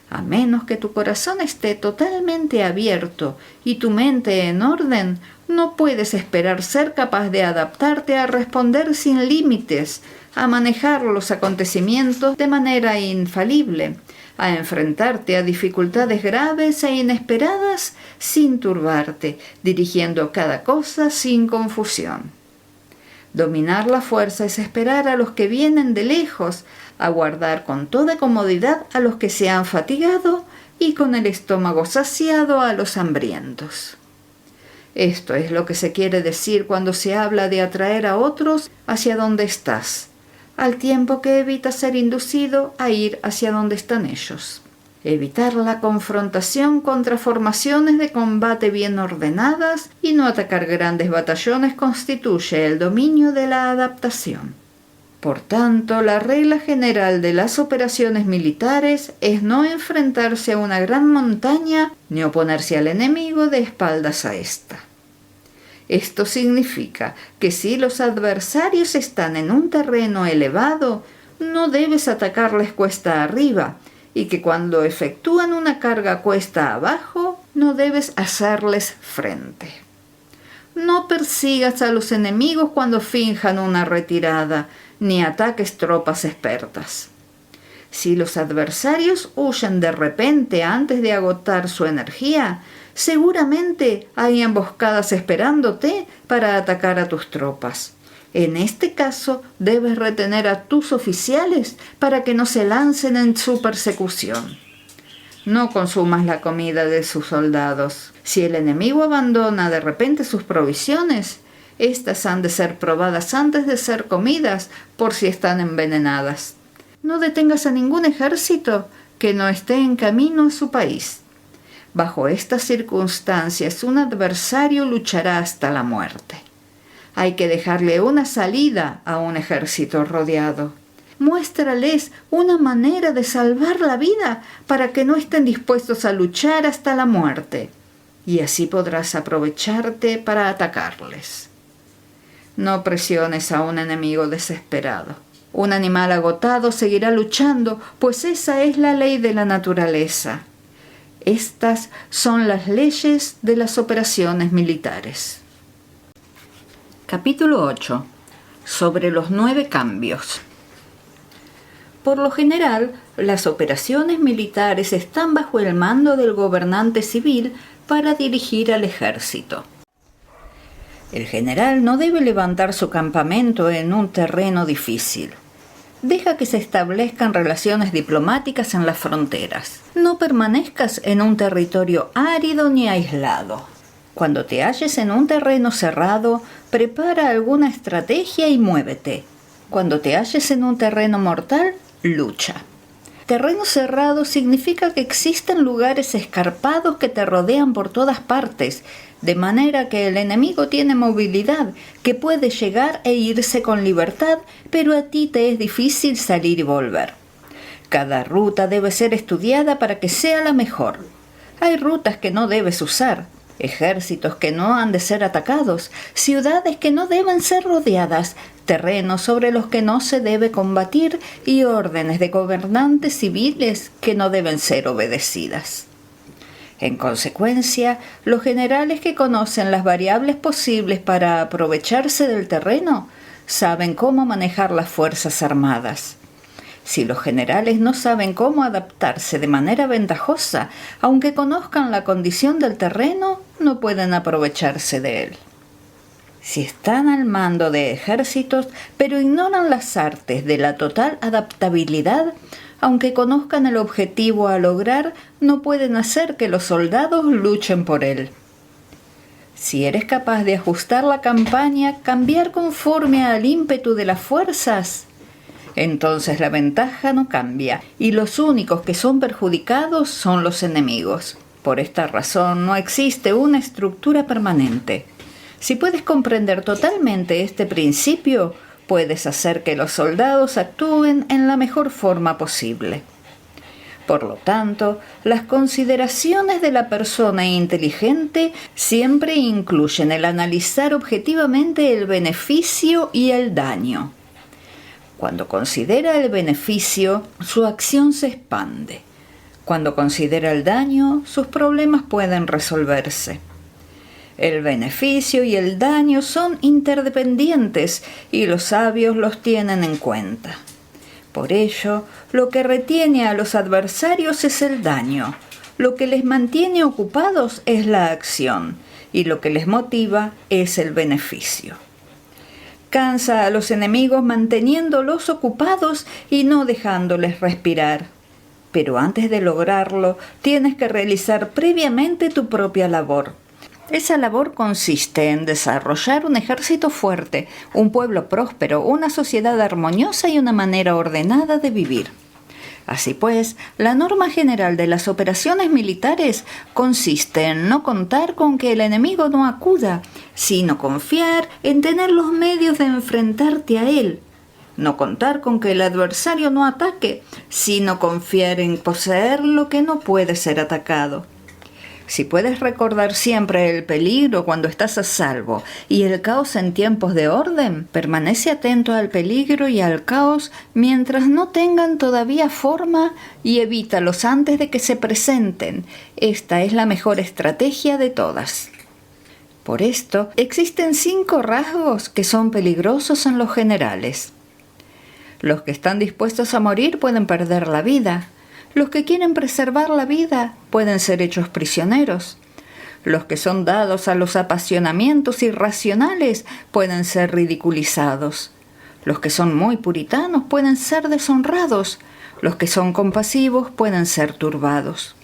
A menos que tu corazón esté totalmente abierto y tu mente en orden, no puedes esperar ser capaz de adaptarte a responder sin límites, a manejar los acontecimientos de manera infalible, a enfrentarte a dificultades graves e inesperadas sin turbarte, dirigiendo cada cosa sin confusión. Dominar la fuerza es esperar a los que vienen de lejos, aguardar con toda comodidad a los que se han fatigado y con el estómago saciado a los hambrientos. Esto es lo que se quiere decir cuando se habla de atraer a otros hacia donde estás, al tiempo que evitas ser inducido a ir hacia donde están ellos. Evitar la confrontación contra formaciones de combate bien ordenadas y no atacar grandes batallones constituye el dominio de la adaptación. Por tanto, la regla general de las operaciones militares es no enfrentarse a una gran montaña ni oponerse al enemigo de espaldas a ésta. Esto significa que si los adversarios están en un terreno elevado, no debes atacarles cuesta arriba, y que cuando efectúan una carga cuesta abajo, no debes hacerles frente. No persigas a los enemigos cuando finjan una retirada, ni ataques tropas expertas. Si los adversarios huyen de repente antes de agotar su energía, seguramente hay emboscadas esperándote para atacar a tus tropas. En este caso, debes retener a tus oficiales para que no se lancen en su persecución. No consumas la comida de sus soldados. Si el enemigo abandona de repente sus provisiones, éstas han de ser probadas antes de ser comidas por si están envenenadas. No detengas a ningún ejército que no esté en camino a su país. Bajo estas circunstancias, un adversario luchará hasta la muerte. Hay que dejarle una salida a un ejército rodeado. Muéstrales una manera de salvar la vida para que no estén dispuestos a luchar hasta la muerte, y así podrás aprovecharte para atacarles. No presiones a un enemigo desesperado. Un animal agotado seguirá luchando, pues esa es la ley de la naturaleza. Estas son las leyes de las operaciones militares. Capítulo 8. Sobre los 9 cambios. Por lo general, las operaciones militares están bajo el mando del gobernante civil para dirigir al ejército. El general no debe levantar su campamento en un terreno difícil. Deja que se establezcan relaciones diplomáticas en las fronteras. No permanezcas en un territorio árido ni aislado. Cuando te halles en un terreno cerrado, prepara alguna estrategia y muévete. Cuando te halles en un terreno mortal, lucha. Terreno cerrado significa que existen lugares escarpados que te rodean por todas partes, de manera que el enemigo tiene movilidad, que puede llegar e irse con libertad, pero a ti te es difícil salir y volver. Cada ruta debe ser estudiada para que sea la mejor. Hay rutas que no debes usar, ejércitos que no han de ser atacados, ciudades que no deben ser rodeadas, terrenos sobre los que no se debe combatir y órdenes de gobernantes civiles que no deben ser obedecidas. En consecuencia, los generales que conocen las variables posibles para aprovecharse del terreno saben cómo manejar las fuerzas armadas. Si los generales no saben cómo adaptarse de manera ventajosa, aunque conozcan la condición del terreno, no pueden aprovecharse de él. Si están al mando de ejércitos, pero ignoran las artes de la total adaptabilidad, aunque conozcan el objetivo a lograr, no pueden hacer que los soldados luchen por él. Si eres capaz de ajustar la campaña, cambiar conforme al ímpetu de las fuerzas, entonces la ventaja no cambia, y los únicos que son perjudicados son los enemigos. Por esta razón no existe una estructura permanente. Si puedes comprender totalmente este principio, puedes hacer que los soldados actúen en la mejor forma posible. Por lo tanto, las consideraciones de la persona inteligente siempre incluyen el analizar objetivamente el beneficio y el daño. Cuando considera el beneficio, su acción se expande. Cuando considera el daño, sus problemas pueden resolverse. El beneficio y el daño son interdependientes y los sabios los tienen en cuenta. Por ello, lo que retiene a los adversarios es el daño, lo que les mantiene ocupados es la acción y lo que les motiva es el beneficio. Cansa a los enemigos manteniéndolos ocupados y no dejándoles respirar. Pero antes de lograrlo, tienes que realizar previamente tu propia labor. Esa labor consiste en desarrollar un ejército fuerte, un pueblo próspero, una sociedad armoniosa y una manera ordenada de vivir. Así pues, la norma general de las operaciones militares consiste en no contar con que el enemigo no acuda, sino confiar en tener los medios de enfrentarte a él. No contar con que el adversario no ataque, sino confiar en poseer lo que no puede ser atacado. Si puedes recordar siempre el peligro cuando estás a salvo y el caos en tiempos de orden, permanece atento al peligro y al caos mientras no tengan todavía forma y evítalos antes de que se presenten. Esta es la mejor estrategia de todas. Por esto, existen 5 rasgos que son peligrosos en los generales. Los que están dispuestos a morir pueden perder la vida. Los que quieren preservar la vida pueden ser hechos prisioneros. Los que son dados a los apasionamientos irracionales pueden ser ridiculizados. Los que son muy puritanos pueden ser deshonrados. Los que son compasivos pueden ser turbados.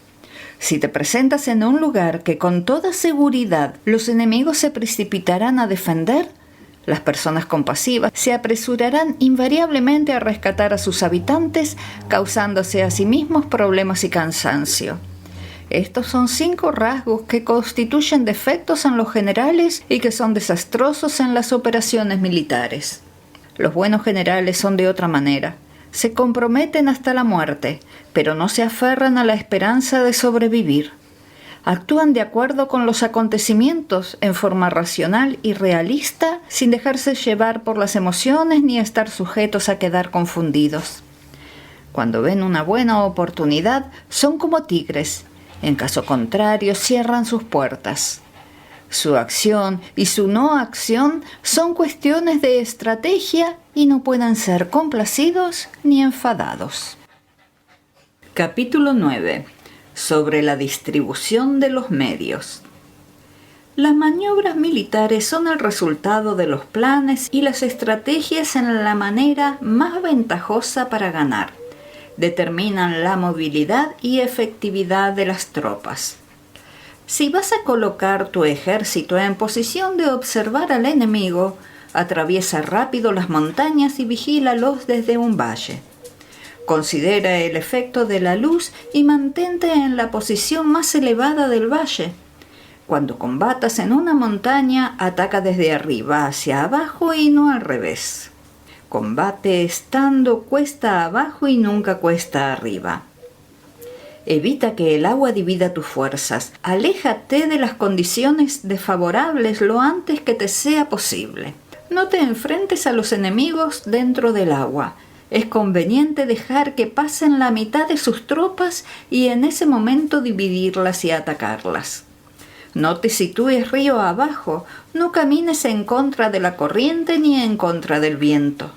Si te presentas en un lugar que con toda seguridad los enemigos se precipitarán a defender, las personas compasivas se apresurarán invariablemente a rescatar a sus habitantes, causándose a sí mismos problemas y cansancio. Estos son 5 rasgos que constituyen defectos en los generales y que son desastrosos en las operaciones militares. Los buenos generales son de otra manera. Se comprometen hasta la muerte, pero no se aferran a la esperanza de sobrevivir. Actúan de acuerdo con los acontecimientos en forma racional y realista, sin dejarse llevar por las emociones ni estar sujetos a quedar confundidos. Cuando ven una buena oportunidad, son como tigres. En caso contrario, cierran sus puertas. Su acción y su no acción son cuestiones de estrategia y no pueden ser complacidos ni enfadados. Capítulo 9. Sobre la distribución de los medios. Las maniobras militares son el resultado de los planes y las estrategias en la manera más ventajosa para ganar. Determinan la movilidad y efectividad de las tropas. Si vas a colocar tu ejército en posición de observar al enemigo, atraviesa rápido las montañas y vigílalos desde un valle. Considera el efecto de la luz y mantente en la posición más elevada del valle. Cuando combatas en una montaña, ataca desde arriba hacia abajo y no al revés. Combate estando cuesta abajo y nunca cuesta arriba. Evita que el agua divida tus fuerzas. Aléjate de las condiciones desfavorables lo antes que te sea posible. No te enfrentes a los enemigos dentro del agua. Es conveniente dejar que pasen la mitad de sus tropas y en ese momento dividirlas y atacarlas. No te sitúes río abajo, no camines en contra de la corriente ni en contra del viento.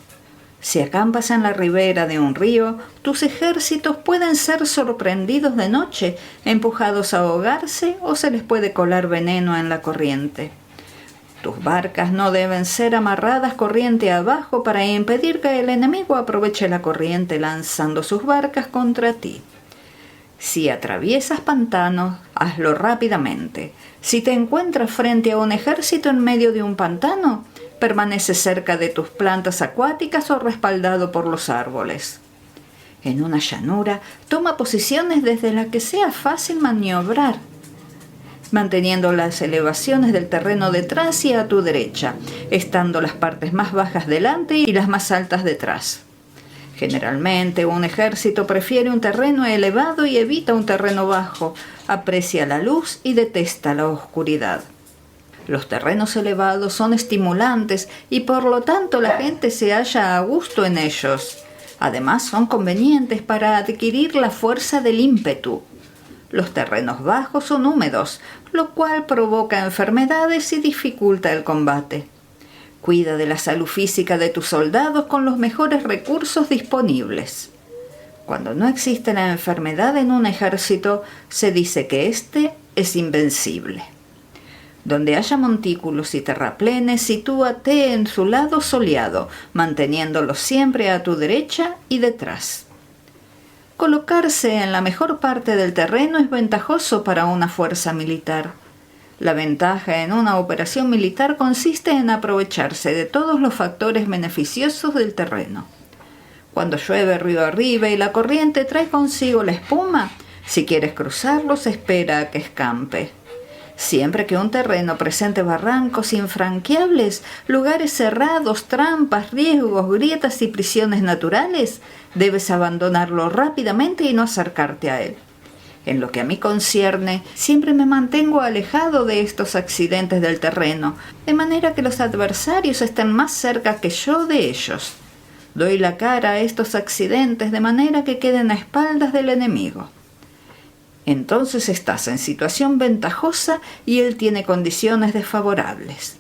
Si acampas en la ribera de un río, tus ejércitos pueden ser sorprendidos de noche, empujados a ahogarse o se les puede colar veneno en la corriente. Tus barcas no deben ser amarradas corriente abajo para impedir que el enemigo aproveche la corriente lanzando sus barcas contra ti. Si atraviesas pantanos, hazlo rápidamente. Si te encuentras frente a un ejército en medio de un pantano, permanece cerca de tus plantas acuáticas o respaldado por los árboles. En una llanura, toma posiciones desde las que sea fácil maniobrar, manteniendo las elevaciones del terreno detrás y a tu derecha, estando las partes más bajas delante y las más altas detrás. Generalmente, un ejército prefiere un terreno elevado y evita un terreno bajo, aprecia la luz y detesta la oscuridad. Los terrenos elevados son estimulantes y por lo tanto la gente se halla a gusto en ellos. Además, son convenientes para adquirir la fuerza del ímpetu. Los terrenos bajos son húmedos, lo cual provoca enfermedades y dificulta el combate. Cuida de la salud física de tus soldados con los mejores recursos disponibles. Cuando no existe la enfermedad en un ejército, se dice que éste es invencible. Donde haya montículos y terraplenes, sitúate en su lado soleado, manteniéndolos siempre a tu derecha y detrás. Colocarse en la mejor parte del terreno es ventajoso para una fuerza militar. La ventaja en una operación militar consiste en aprovecharse de todos los factores beneficiosos del terreno. Cuando llueve río arriba y la corriente trae consigo la espuma, si quieres cruzarlos, espera a que escampe. Siempre que un terreno presente barrancos infranqueables, lugares cerrados, trampas, riesgos, grietas y prisiones naturales, debes abandonarlo rápidamente y no acercarte a él. En lo que a mí concierne, siempre me mantengo alejado de estos accidentes del terreno, de manera que los adversarios estén más cerca que yo de ellos. Doy la cara a estos accidentes de manera que queden a espaldas del enemigo. Entonces estás en situación ventajosa y él tiene condiciones desfavorables.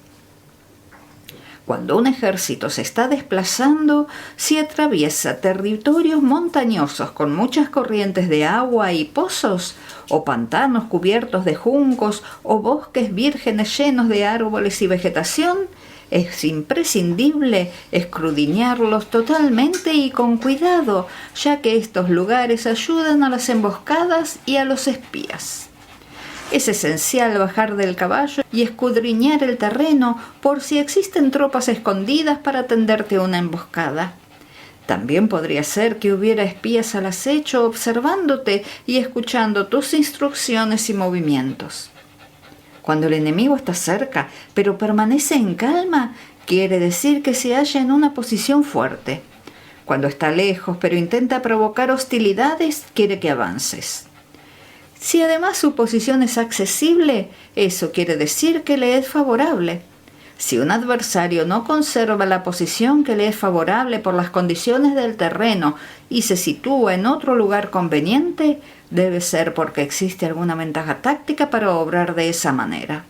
Cuando un ejército se está desplazando, si atraviesa territorios montañosos con muchas corrientes de agua y pozos, o pantanos cubiertos de juncos, o bosques vírgenes llenos de árboles y vegetación, es imprescindible escudriñarlos totalmente y con cuidado, ya que estos lugares ayudan a las emboscadas y a los espías. Es esencial bajar del caballo y escudriñar el terreno por si existen tropas escondidas para tenderte una emboscada. También podría ser que hubiera espías al acecho observándote y escuchando tus instrucciones y movimientos. Cuando el enemigo está cerca, pero permanece en calma, quiere decir que se halla en una posición fuerte. Cuando está lejos, pero intenta provocar hostilidades, quiere que avances. Si además su posición es accesible, eso quiere decir que le es favorable. Si un adversario no conserva la posición que le es favorable por las condiciones del terreno y se sitúa en otro lugar conveniente, debe ser porque existe alguna ventaja táctica para obrar de esa manera.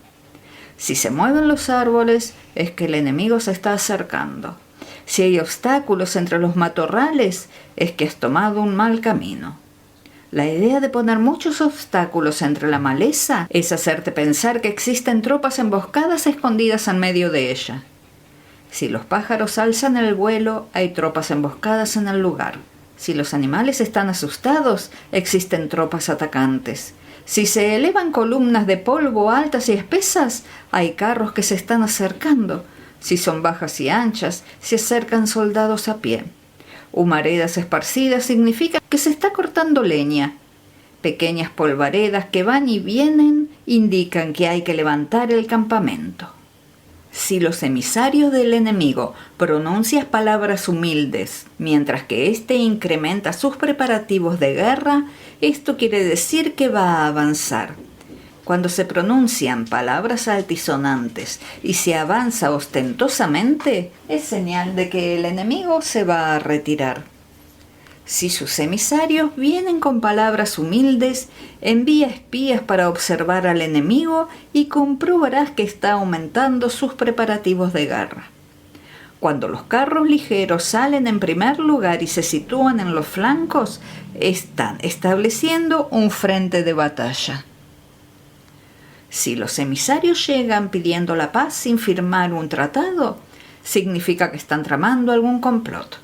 Si se mueven los árboles, es que el enemigo se está acercando. Si hay obstáculos entre los matorrales, es que has tomado un mal camino. La idea de poner muchos obstáculos entre la maleza es hacerte pensar que existen tropas emboscadas escondidas en medio de ella. Si los pájaros alzan el vuelo, hay tropas emboscadas en el lugar. Si los animales están asustados, existen tropas atacantes. Si se elevan columnas de polvo altas y espesas, hay carros que se están acercando. Si son bajas y anchas, se acercan soldados a pie. Humaredas esparcidas significa que se está cortando leña. Pequeñas polvaredas que van y vienen indican que hay que levantar el campamento. Si los emisarios del enemigo pronuncian palabras humildes, mientras que éste incrementa sus preparativos de guerra, esto quiere decir que va a avanzar. Cuando se pronuncian palabras altisonantes y se avanza ostentosamente, es señal de que el enemigo se va a retirar. Si sus emisarios vienen con palabras humildes, envía espías para observar al enemigo y comprobarás que está aumentando sus preparativos de guerra. Cuando los carros ligeros salen en primer lugar y se sitúan en los flancos, están estableciendo un frente de batalla. Si los emisarios llegan pidiendo la paz sin firmar un tratado, significa que están tramando algún complot.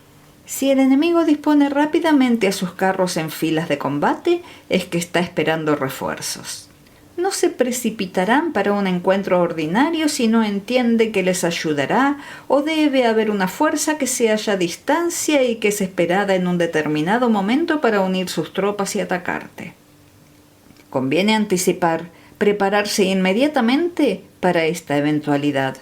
Si el enemigo dispone rápidamente a sus carros en filas de combate, es que está esperando refuerzos. No se precipitarán para un encuentro ordinario si no entiende que les ayudará o debe haber una fuerza que se halla a distancia y que es esperada en un determinado momento para unir sus tropas y atacarte. Conviene prepararse inmediatamente para esta eventualidad.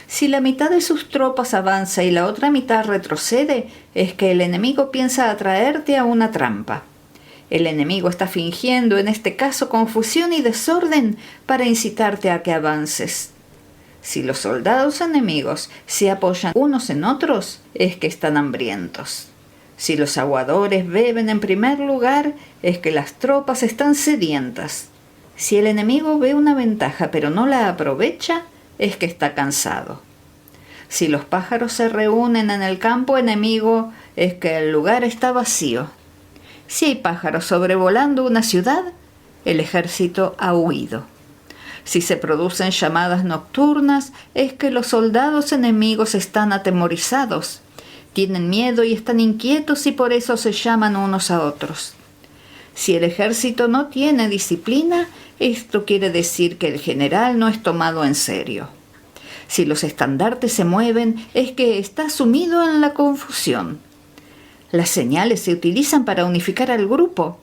Si la mitad de sus tropas avanza y la otra mitad retrocede, es que el enemigo piensa atraerte a una trampa. El enemigo está fingiendo, en este caso, confusión y desorden para incitarte a que avances. Si los soldados enemigos se apoyan unos en otros, es que están hambrientos. Si los aguadores beben en primer lugar, es que las tropas están sedientas. Si el enemigo ve una ventaja pero no la aprovecha, es que está cansado. Si los pájaros se reúnen en el campo enemigo, es que el lugar está vacío. Si hay pájaros sobrevolando una ciudad, el ejército ha huido. Si se producen llamadas nocturnas, es que los soldados enemigos están atemorizados. Tienen miedo y están inquietos y por eso se llaman unos a otros. Si el ejército no tiene disciplina, esto quiere decir que el general no es tomado en serio. Si los estandartes se mueven, es que está sumido en la confusión. Las señales se utilizan para unificar al grupo.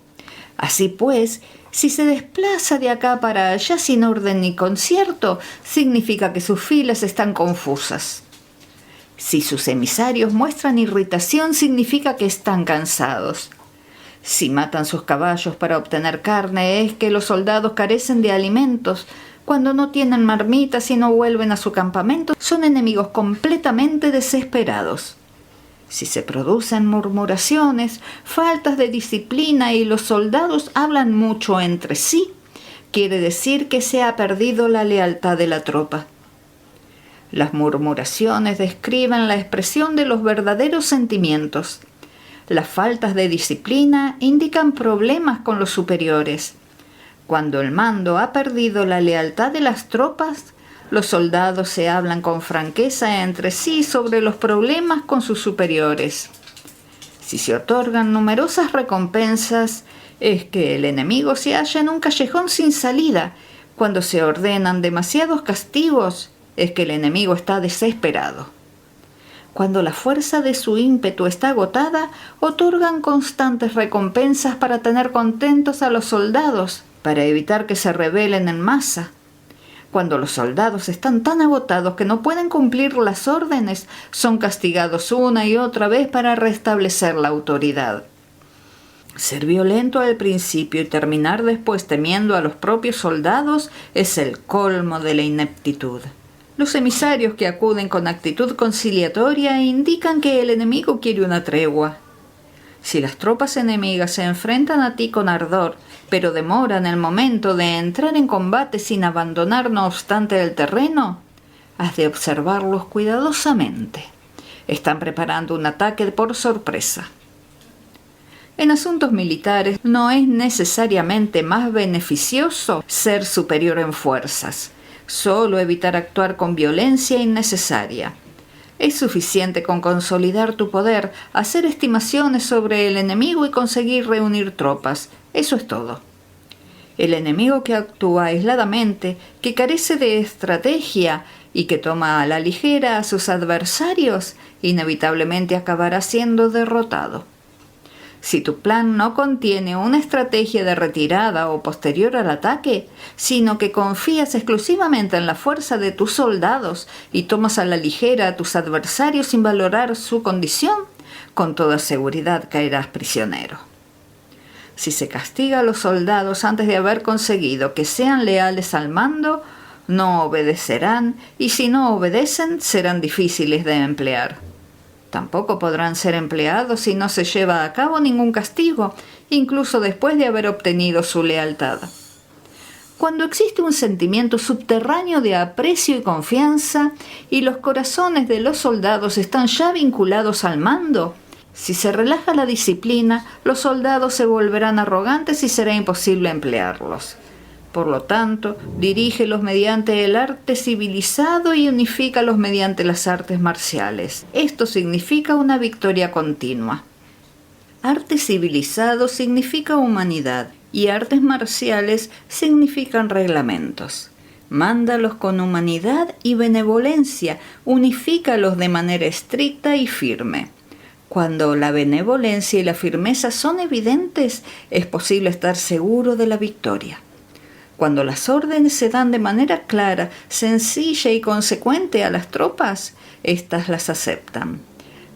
Así pues, si se desplaza de acá para allá sin orden ni concierto, significa que sus filas están confusas. Si sus emisarios muestran irritación, significa que están cansados. Si matan sus caballos para obtener carne, es que los soldados carecen de alimentos. Cuando no tienen marmitas y no vuelven a su campamento, son enemigos completamente desesperados. Si se producen murmuraciones, faltas de disciplina y los soldados hablan mucho entre sí, quiere decir que se ha perdido la lealtad de la tropa. Las murmuraciones describen la expresión de los verdaderos sentimientos. Las faltas de disciplina indican problemas con los superiores. Cuando el mando ha perdido la lealtad de las tropas, Los soldados se hablan con franqueza entre sí sobre los problemas con sus superiores. Si se otorgan numerosas recompensas, es que el enemigo se halla en un callejón sin salida. Cuando se ordenan demasiados castigos, es que el enemigo está desesperado. Cuando la fuerza de su ímpetu está agotada, otorgan constantes recompensas para tener contentos a los soldados, para evitar que se rebelen en masa. Cuando los soldados están tan agotados que no pueden cumplir las órdenes, son castigados una y otra vez para restablecer la autoridad. Ser violento al principio y terminar después temiendo a los propios soldados es el colmo de la ineptitud. Los emisarios que acuden con actitud conciliatoria indican que el enemigo quiere una tregua. Si las tropas enemigas se enfrentan a ti con ardor, pero demoran el momento de entrar en combate sin abandonar no obstante el terreno, has de observarlos cuidadosamente. Están preparando un ataque por sorpresa. En asuntos militares no es necesariamente más beneficioso ser superior en fuerzas, solo evitar actuar con violencia innecesaria. Es suficiente con consolidar tu poder, hacer estimaciones sobre el enemigo y conseguir reunir tropas. Eso es todo. El enemigo que actúa aisladamente, que carece de estrategia y que toma a la ligera a sus adversarios, inevitablemente acabará siendo derrotado. Si tu plan no contiene una estrategia de retirada o posterior al ataque, sino que confías exclusivamente en la fuerza de tus soldados y tomas a la ligera a tus adversarios sin valorar su condición, con toda seguridad caerás prisionero. Si se castiga a los soldados antes de haber conseguido que sean leales al mando, no obedecerán y si no obedecen serán difíciles de emplear. Tampoco podrán ser empleados si no se lleva a cabo ningún castigo, incluso después de haber obtenido su lealtad. Cuando existe un sentimiento subterráneo de aprecio y confianza, y los corazones de los soldados están ya vinculados al mando, si se relaja la disciplina, los soldados se volverán arrogantes y será imposible emplearlos. Por lo tanto, dirígelos mediante el arte civilizado y unifícalos mediante las artes marciales. Esto significa una victoria continua. Arte civilizado significa humanidad y artes marciales significan reglamentos. Mándalos con humanidad y benevolencia, unifícalos de manera estricta y firme. Cuando la benevolencia y la firmeza son evidentes, es posible estar seguro de la victoria. Cuando las órdenes se dan de manera clara, sencilla y consecuente a las tropas, éstas las aceptan.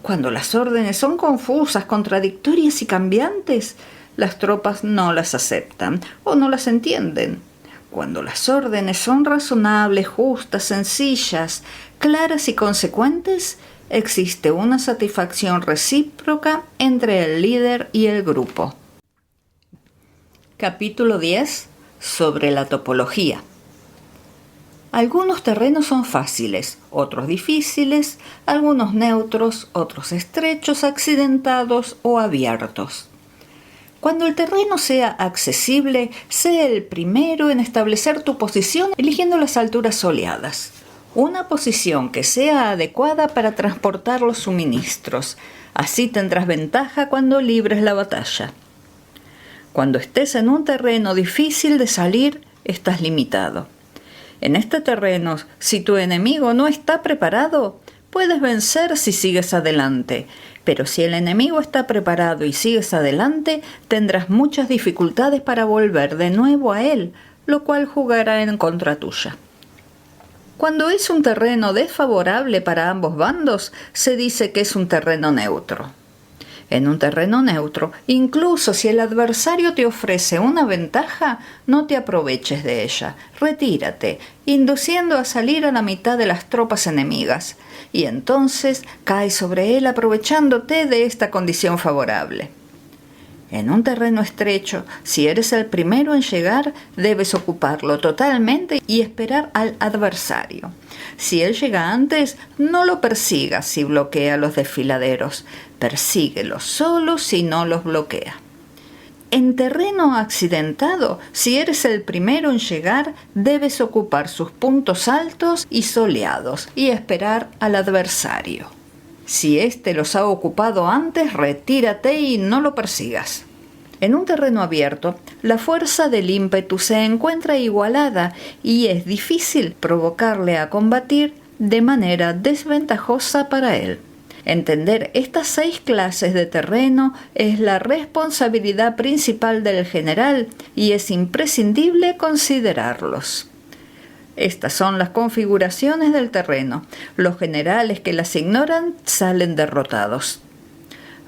Cuando las órdenes son confusas, contradictorias y cambiantes, las tropas no las aceptan o no las entienden. Cuando las órdenes son razonables, justas, sencillas, claras y consecuentes, existe una satisfacción recíproca entre el líder y el grupo. Capítulo 10. Sobre la topología. Algunos terrenos son fáciles, otros difíciles, algunos neutros, otros estrechos, accidentados o abiertos. Cuando el terreno sea accesible, sé el primero en establecer tu posición eligiendo las alturas soleadas. Una posición que sea adecuada para transportar los suministros. Así tendrás ventaja cuando libres la batalla. Cuando estés en un terreno difícil de salir, estás limitado. En este terreno, si tu enemigo no está preparado, puedes vencer si sigues adelante. Pero si el enemigo está preparado y sigues adelante, tendrás muchas dificultades para volver de nuevo a él, lo cual jugará en contra tuya. Cuando es un terreno desfavorable para ambos bandos, se dice que es un terreno neutro. En un terreno neutro, incluso si el adversario te ofrece una ventaja, no te aproveches de ella. Retírate, induciendo a salir a la mitad de las tropas enemigas, y entonces cae sobre él aprovechándote de esta condición favorable. En un terreno estrecho, si eres el primero en llegar, debes ocuparlo totalmente y esperar al adversario. Si él llega antes, no lo persigas si bloquea a los desfiladeros. Persíguelo solo si no los bloquea. En terreno accidentado, si eres el primero en llegar, debes ocupar sus puntos altos y soleados y esperar al adversario. Si éste los ha ocupado antes, retírate y no lo persigas. En un terreno abierto, la fuerza del ímpetu se encuentra igualada y es difícil provocarle a combatir de manera desventajosa para él. Entender estas 6 clases de terreno es la responsabilidad principal del general y es imprescindible considerarlos. Estas son las configuraciones del terreno. Los generales que las ignoran salen derrotados.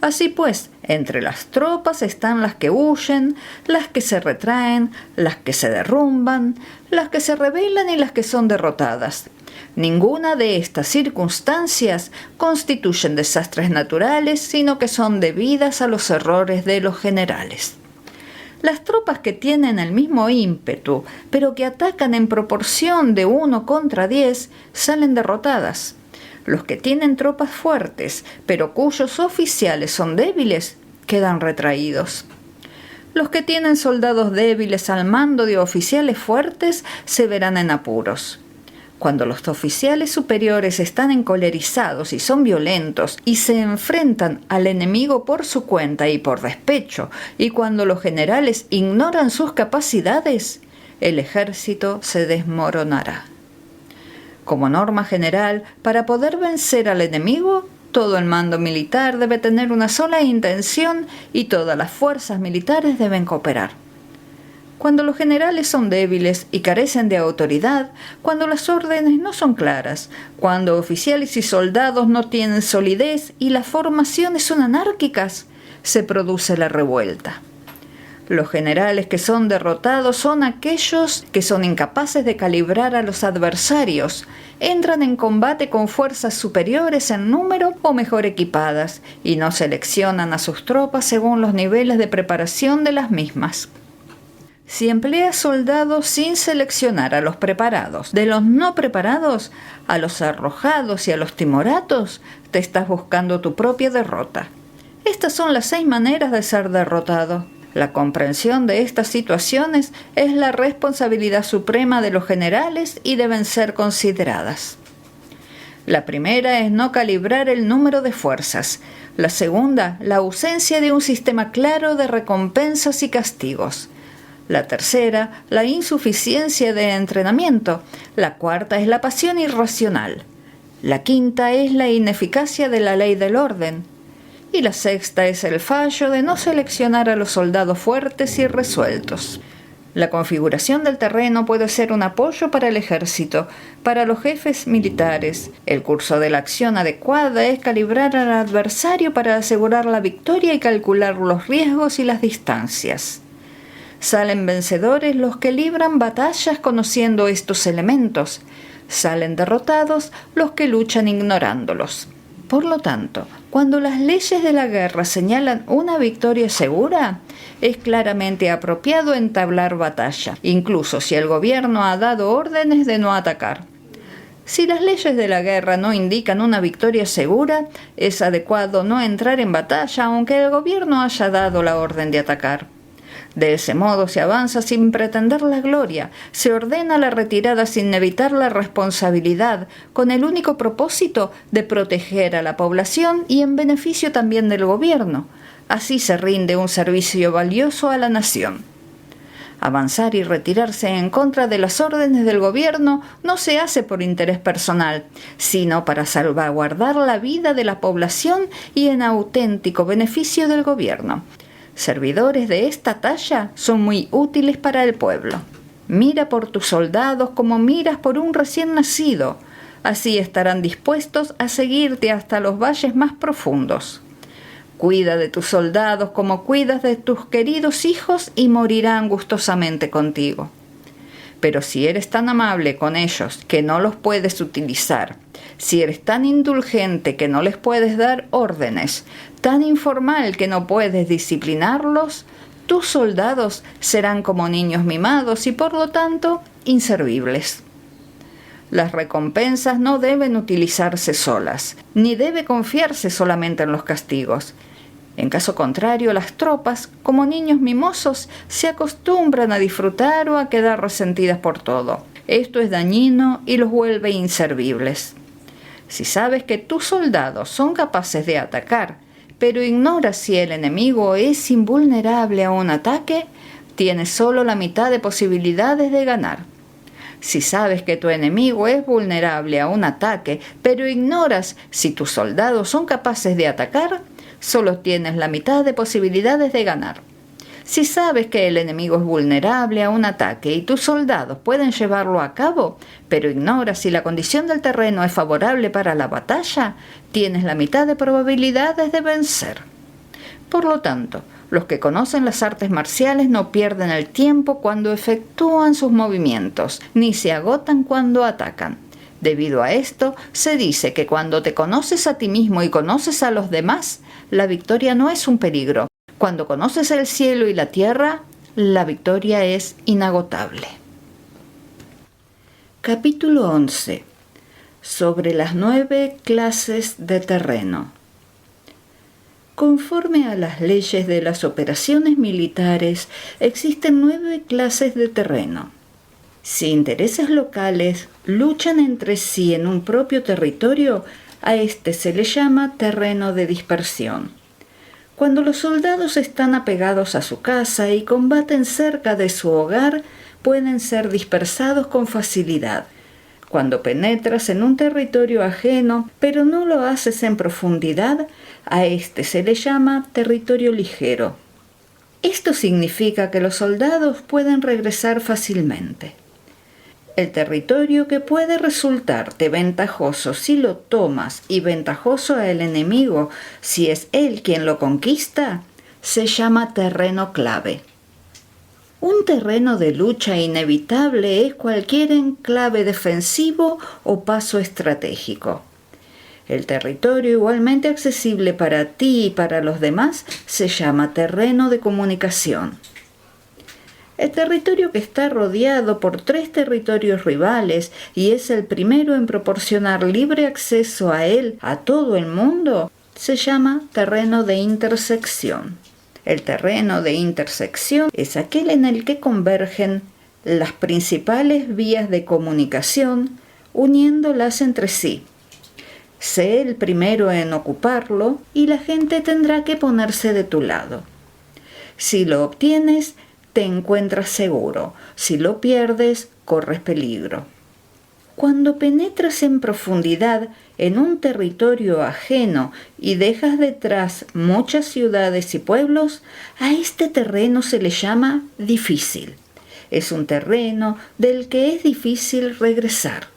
Así pues, entre las tropas están las que huyen, las que se retraen, las que se derrumban, las que se rebelan y las que son derrotadas. Ninguna de estas circunstancias constituyen desastres naturales, sino que son debidas a los errores de los generales. Las tropas que tienen el mismo ímpetu, pero que atacan en proporción de 1 contra 10, salen derrotadas. Los que tienen tropas fuertes, pero cuyos oficiales son débiles, quedan retraídos. Los que tienen soldados débiles al mando de oficiales fuertes se verán en apuros. Cuando los oficiales superiores están encolerizados y son violentos y se enfrentan al enemigo por su cuenta y por despecho, y cuando los generales ignoran sus capacidades, el ejército se desmoronará. Como norma general, para poder vencer al enemigo, todo el mando militar debe tener una sola intención y todas las fuerzas militares deben cooperar. Cuando los generales son débiles y carecen de autoridad, cuando las órdenes no son claras, cuando oficiales y soldados no tienen solidez y las formaciones son anárquicas, se produce la revuelta. Los generales que son derrotados son aquellos que son incapaces de calibrar a los adversarios, entran en combate con fuerzas superiores en número o mejor equipadas y no seleccionan a sus tropas según los niveles de preparación de las mismas. Si empleas soldados sin seleccionar a los preparados de los no preparados, a los arrojados y a los timoratos, te estás buscando tu propia derrota. Estas son las 6 maneras de ser derrotado. La comprensión de estas situaciones es la responsabilidad suprema de los generales y deben ser consideradas. La primera es no calibrar el número de fuerzas. La segunda, la ausencia de un sistema claro de recompensas y castigos. La tercera, la insuficiencia de entrenamiento. La cuarta es la pasión irracional. La quinta es la ineficacia de la ley del orden. Y la sexta es el fallo de no seleccionar a los soldados fuertes y resueltos. La configuración del terreno puede ser un apoyo para el ejército, para los jefes militares. El curso de la acción adecuada es calibrar al adversario para asegurar la victoria y calcular los riesgos y las distancias. Salen vencedores los que libran batallas conociendo estos elementos. Salen derrotados los que luchan ignorándolos. Por lo tanto, cuando las leyes de la guerra señalan una victoria segura, es claramente apropiado entablar batalla, incluso si el gobierno ha dado órdenes de no atacar. Si las leyes de la guerra no indican una victoria segura, es adecuado no entrar en batalla aunque el gobierno haya dado la orden de atacar. De ese modo se avanza sin pretender la gloria, se ordena la retirada sin evitar la responsabilidad, con el único propósito de proteger a la población y en beneficio también del gobierno. Así se rinde un servicio valioso a la nación. Avanzar y retirarse en contra de las órdenes del gobierno no se hace por interés personal, sino para salvaguardar la vida de la población y en auténtico beneficio del gobierno. Servidores de esta talla son muy útiles para el pueblo. Mira por tus soldados como miras por un recién nacido. Así estarán dispuestos a seguirte hasta los valles más profundos. Cuida de tus soldados como cuidas de tus queridos hijos y morirán gustosamente contigo. Pero si eres tan amable con ellos que no los puedes utilizar, si eres tan indulgente que no les puedes dar órdenes, tan informal que no puedes disciplinarlos, tus soldados serán como niños mimados y por lo tanto inservibles. Las recompensas no deben utilizarse solas, ni debe confiarse solamente en los castigos. En caso contrario, las tropas, como niños mimosos, se acostumbran a disfrutar o a quedar resentidas por todo. Esto es dañino y los vuelve inservibles. Si sabes que tus soldados son capaces de atacar, pero ignoras si el enemigo es invulnerable a un ataque, tienes solo la mitad de posibilidades de ganar. Si sabes que tu enemigo es vulnerable a un ataque, pero ignoras si tus soldados son capaces de atacar, solo tienes la mitad de posibilidades de ganar. Si sabes que el enemigo es vulnerable a un ataque y tus soldados pueden llevarlo a cabo, pero ignoras si la condición del terreno es favorable para la batalla, tienes la mitad de probabilidades de vencer. Por lo tanto, los que conocen las artes marciales no pierden el tiempo cuando efectúan sus movimientos, ni se agotan cuando atacan. Debido a esto, se dice que cuando te conoces a ti mismo y conoces a los demás, la victoria no es un peligro. Cuando conoces el cielo y la tierra, la victoria es inagotable. Capítulo 11. Sobre las 9 clases de terreno. Conforme a las leyes de las operaciones militares, existen 9 clases de terreno. Si intereses locales luchan entre sí en un propio territorio, a este se le llama terreno de dispersión. Cuando los soldados están apegados a su casa y combaten cerca de su hogar, pueden ser dispersados con facilidad. Cuando penetras en un territorio ajeno, pero no lo haces en profundidad, a este se le llama territorio ligero. Esto significa que los soldados pueden regresar fácilmente. El territorio que puede resultarte ventajoso si lo tomas y ventajoso al enemigo si es él quien lo conquista, se llama terreno clave. Un terreno de lucha inevitable es cualquier enclave defensivo o paso estratégico. El territorio igualmente accesible para ti y para los demás se llama terreno de comunicación. El territorio que está rodeado por 3 territorios rivales y es el primero en proporcionar libre acceso a él a todo el mundo, se llama terreno de intersección. El terreno de intersección es aquel en el que convergen las principales vías de comunicación, uniéndolas entre sí. Sé el primero en ocuparlo y la gente tendrá que ponerse de tu lado. Si lo obtienes, te encuentras seguro. Si lo pierdes, corres peligro. Cuando penetras en profundidad en un territorio ajeno y dejas detrás muchas ciudades y pueblos, a este terreno se le llama difícil. Es un terreno del que es difícil regresar.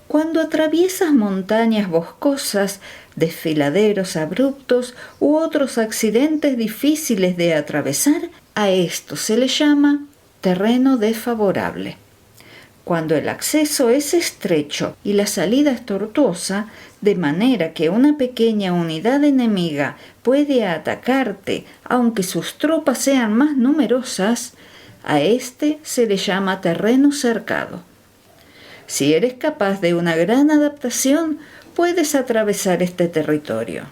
Cuando atraviesas montañas boscosas, desfiladeros abruptos u otros accidentes difíciles de atravesar, a esto se le llama terreno desfavorable. Cuando el acceso es estrecho y la salida es tortuosa, de manera que una pequeña unidad enemiga puede atacarte aunque sus tropas sean más numerosas, a este se le llama terreno cercado. Si eres capaz de una gran adaptación, puedes atravesar este territorio.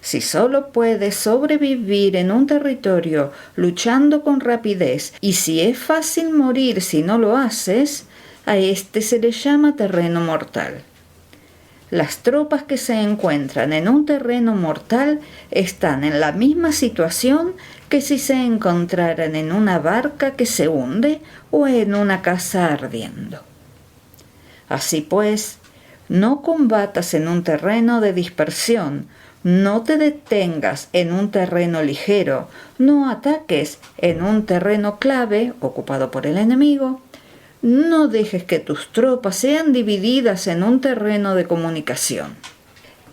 Si solo puedes sobrevivir en un territorio luchando con rapidez y si es fácil morir si no lo haces, a este se le llama terreno mortal. Las tropas que se encuentran en un terreno mortal están en la misma situación que si se encontraran en una barca que se hunde o en una casa ardiendo. Así pues, no combatas en un terreno de dispersión, no te detengas en un terreno ligero, no ataques en un terreno clave ocupado por el enemigo, no dejes que tus tropas sean divididas en un terreno de comunicación.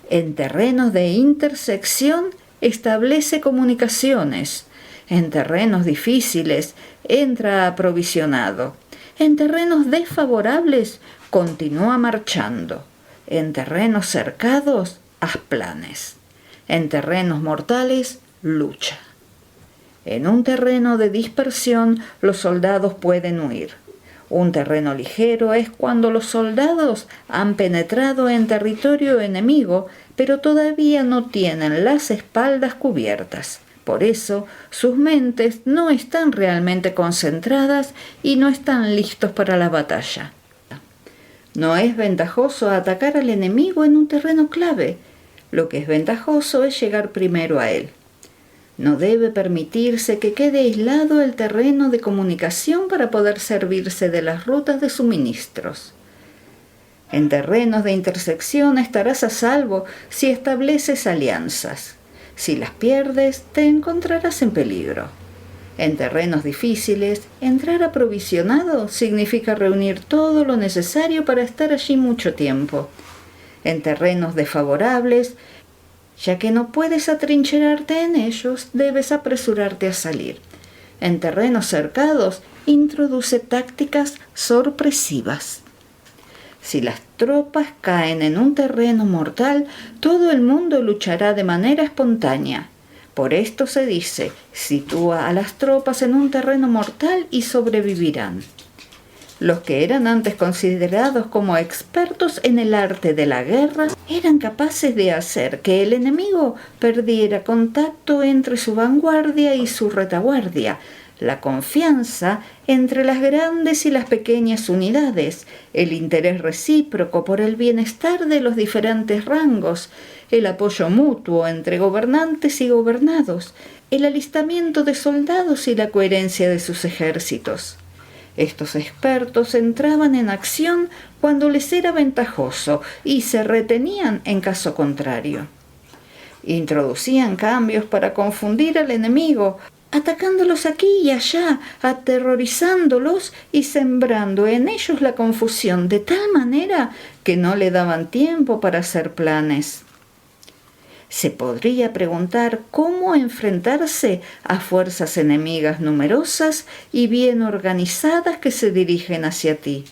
En terrenos de intersección establece comunicaciones, en terrenos difíciles entra aprovisionado, en terrenos desfavorables continúa marchando, en terrenos cercados haz planes, en terrenos mortales lucha. En un terreno de dispersión los soldados pueden huir. Un terreno ligero es cuando los soldados han penetrado en territorio enemigo, pero todavía no tienen las espaldas cubiertas. Por eso, sus mentes no están realmente concentradas y no están listos para la batalla. No es ventajoso atacar al enemigo en un terreno clave. Lo que es ventajoso es llegar primero a él. No debe permitirse que quede aislado el terreno de comunicación para poder servirse de las rutas de suministros. En terrenos de intersección estarás a salvo si estableces alianzas. Si las pierdes, te encontrarás en peligro. En terrenos difíciles, entrar aprovisionado significa reunir todo lo necesario para estar allí mucho tiempo. En terrenos desfavorables, ya que no puedes atrincherarte en ellos, debes apresurarte a salir. En terrenos cercados, introduce tácticas sorpresivas. Si las tropas caen en un terreno mortal, todo el mundo luchará de manera espontánea. Por esto se dice, sitúa a las tropas en un terreno mortal y sobrevivirán. Los que eran antes considerados como expertos en el arte de la guerra eran capaces de hacer que el enemigo perdiera contacto entre su vanguardia y su retaguardia, la confianza entre las grandes y las pequeñas unidades, el interés recíproco por el bienestar de los diferentes rangos, el apoyo mutuo entre gobernantes y gobernados, el alistamiento de soldados y la coherencia de sus ejércitos. Estos expertos entraban en acción cuando les era ventajoso y se retenían en caso contrario. Introducían cambios para confundir al enemigo, atacándolos aquí y allá, aterrorizándolos y sembrando en ellos la confusión de tal manera que no le daban tiempo para hacer planes. Se podría preguntar cómo enfrentarse a fuerzas enemigas numerosas y bien organizadas que se dirigen hacia ti.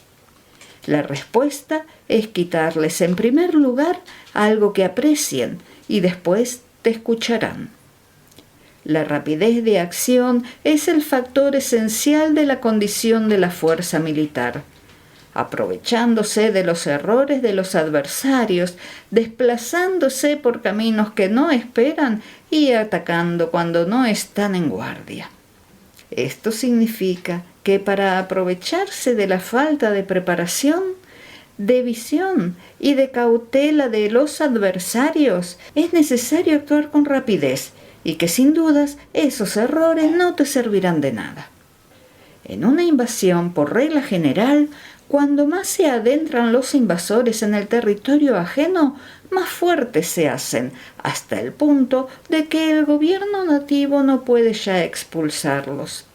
La respuesta es quitarles en primer lugar algo que aprecien y después te escucharán. La rapidez de acción es el factor esencial de la condición de la fuerza militar. Aprovechándose de los errores de los adversarios, desplazándose por caminos que no esperan y atacando cuando no están en guardia. Esto significa que para aprovecharse de la falta de preparación, de visión y de cautela de los adversarios, es necesario actuar con rapidez y que sin dudas esos errores no te servirán de nada. En una invasión, por regla general, cuando más se adentran los invasores en el territorio ajeno, más fuertes se hacen, hasta el punto de que el gobierno nativo no puede ya expulsarlos.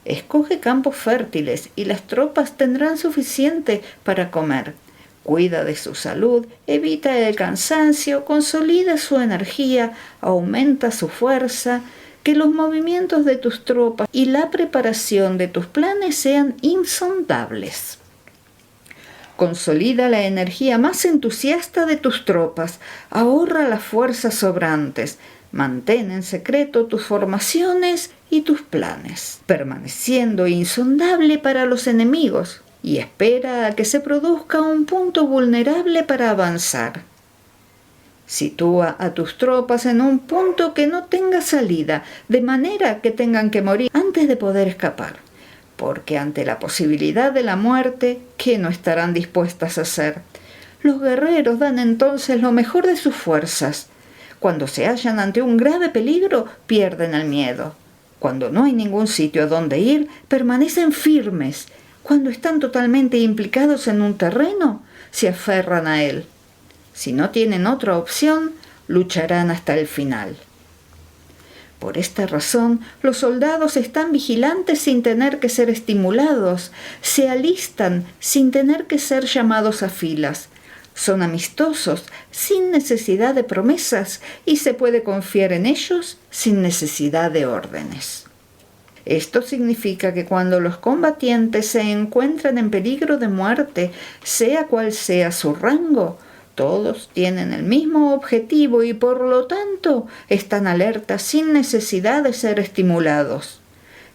Escoge campos fértiles y las tropas tendrán suficiente para comer. Cuida de su salud, evita el cansancio, consolida su energía, aumenta su fuerza, que los movimientos de tus tropas y la preparación de tus planes sean insondables. Consolida la energía más entusiasta de tus tropas, ahorra las fuerzas sobrantes, mantén en secreto tus formaciones y tus planes, permaneciendo insondable para los enemigos, y espera a que se produzca un punto vulnerable para avanzar. Sitúa a tus tropas en un punto que no tenga salida, de manera que tengan que morir antes de poder escapar, porque ante la posibilidad de la muerte, ¿qué no estarán dispuestas a hacer? Los guerreros dan entonces lo mejor de sus fuerzas. Cuando se hallan ante un grave peligro, pierden el miedo. Cuando no hay ningún sitio a donde ir, permanecen firmes. Cuando están totalmente implicados en un terreno, se aferran a él. Si no tienen otra opción, lucharán hasta el final. Por esta razón, los soldados están vigilantes sin tener que ser estimulados, se alistan sin tener que ser llamados a filas, son amistosos sin necesidad de promesas y se puede confiar en ellos sin necesidad de órdenes. Esto significa que cuando los combatientes se encuentran en peligro de muerte, sea cual sea su rango, todos tienen el mismo objetivo y por lo tanto están alertas sin necesidad de ser estimulados.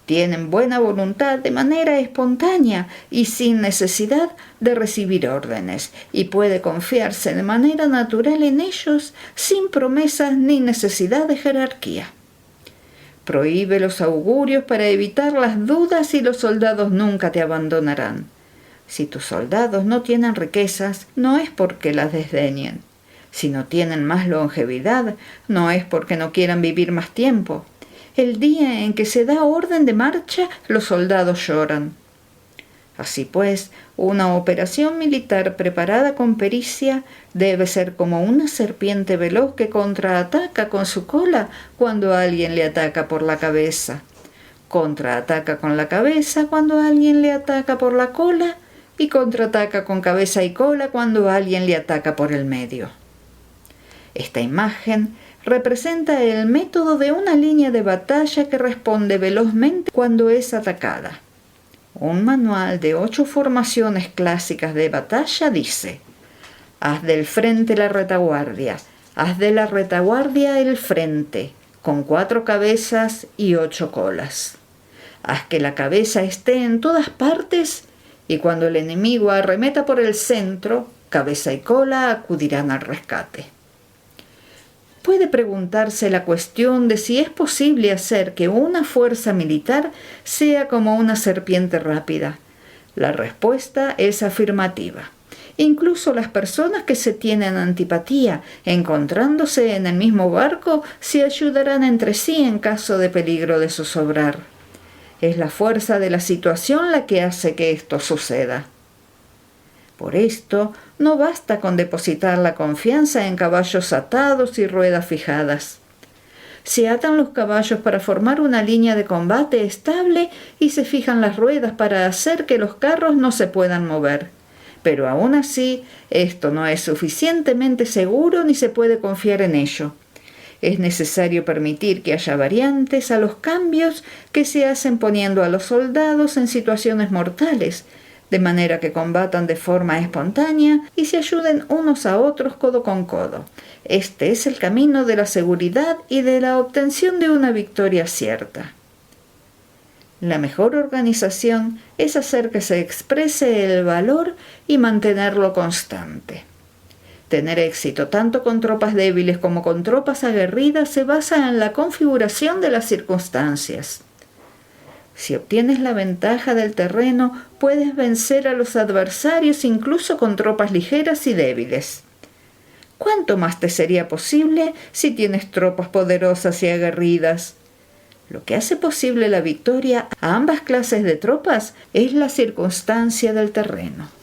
Tienen buena voluntad de manera espontánea y sin necesidad de recibir órdenes, y puede confiarse de manera natural en ellos sin promesas ni necesidad de jerarquía. Prohíbe los augurios para evitar las dudas y los soldados nunca te abandonarán. Si tus soldados no tienen riquezas, no es porque las desdeñen. Si no tienen más longevidad, no es porque no quieran vivir más tiempo. El día en que se da orden de marcha, los soldados lloran. Así pues, una operación militar preparada con pericia debe ser como una serpiente veloz que contraataca con su cola cuando alguien le ataca por la cabeza. Contraataca con la cabeza cuando alguien le ataca por la cola y contraataca con cabeza y cola cuando alguien le ataca por el medio. Esta imagen representa el método de una línea de batalla que responde velozmente cuando es atacada. Un manual de 8 formaciones clásicas de batalla dice: haz del frente la retaguardia, haz de la retaguardia el frente, con 4 cabezas y 8 colas. Haz que la cabeza esté en todas partes y cuando el enemigo arremeta por el centro, cabeza y cola acudirán al rescate. Puede preguntarse la cuestión de si es posible hacer que una fuerza militar sea como una serpiente rápida. La respuesta es afirmativa. Incluso las personas que se tienen antipatía, encontrándose en el mismo barco, se ayudarán entre sí en caso de peligro de zozobrar. Es la fuerza de la situación la que hace que esto suceda. Por esto, no basta con depositar la confianza en caballos atados y ruedas fijadas. Se atan los caballos para formar una línea de combate estable y se fijan las ruedas para hacer que los carros no se puedan mover. Pero aún así, esto no es suficientemente seguro ni se puede confiar en ello. Es necesario permitir que haya variantes a los cambios que se hacen poniendo a los soldados en situaciones mortales, de manera que combatan de forma espontánea y se ayuden unos a otros codo con codo. Este es el camino de la seguridad y de la obtención de una victoria cierta. La mejor organización es hacer que se exprese el valor y mantenerlo constante. Tener éxito tanto con tropas débiles como con tropas aguerridas se basa en la configuración de las circunstancias. Si obtienes la ventaja del terreno, puedes vencer a los adversarios incluso con tropas ligeras y débiles. ¿Cuánto más te sería posible si tienes tropas poderosas y aguerridas? Lo que hace posible la victoria a ambas clases de tropas es la circunstancia del terreno.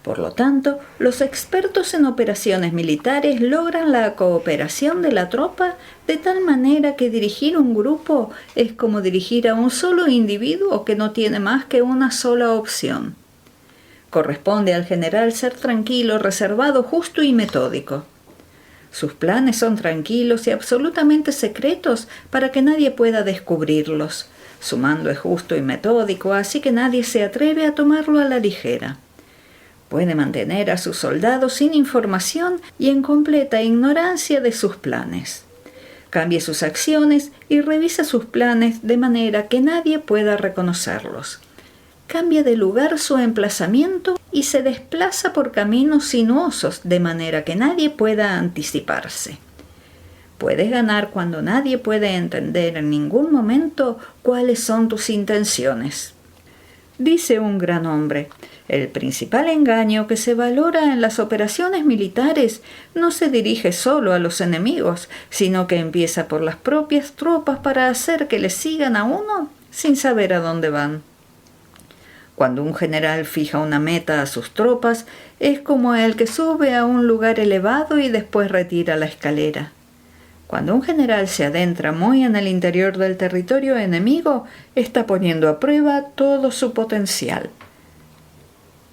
Por lo tanto, los expertos en operaciones militares logran la cooperación de la tropa de tal manera que dirigir un grupo es como dirigir a un solo individuo que no tiene más que una sola opción. Corresponde al general ser tranquilo, reservado, justo y metódico. Sus planes son tranquilos y absolutamente secretos para que nadie pueda descubrirlos. Su mando es justo y metódico, así que nadie se atreve a tomarlo a la ligera. Puede mantener a sus soldados sin información y en completa ignorancia de sus planes. Cambia sus acciones y revisa sus planes de manera que nadie pueda reconocerlos. Cambia de lugar su emplazamiento y se desplaza por caminos sinuosos de manera que nadie pueda anticiparse. Puedes ganar cuando nadie puede entender en ningún momento cuáles son tus intenciones. Dice un gran hombre: el principal engaño que se valora en las operaciones militares no se dirige solo a los enemigos, sino que empieza por las propias tropas para hacer que les sigan a uno sin saber a dónde van. Cuando un general fija una meta a sus tropas, es como el que sube a un lugar elevado y después retira la escalera. Cuando un general se adentra muy en el interior del territorio enemigo, está poniendo a prueba todo su potencial.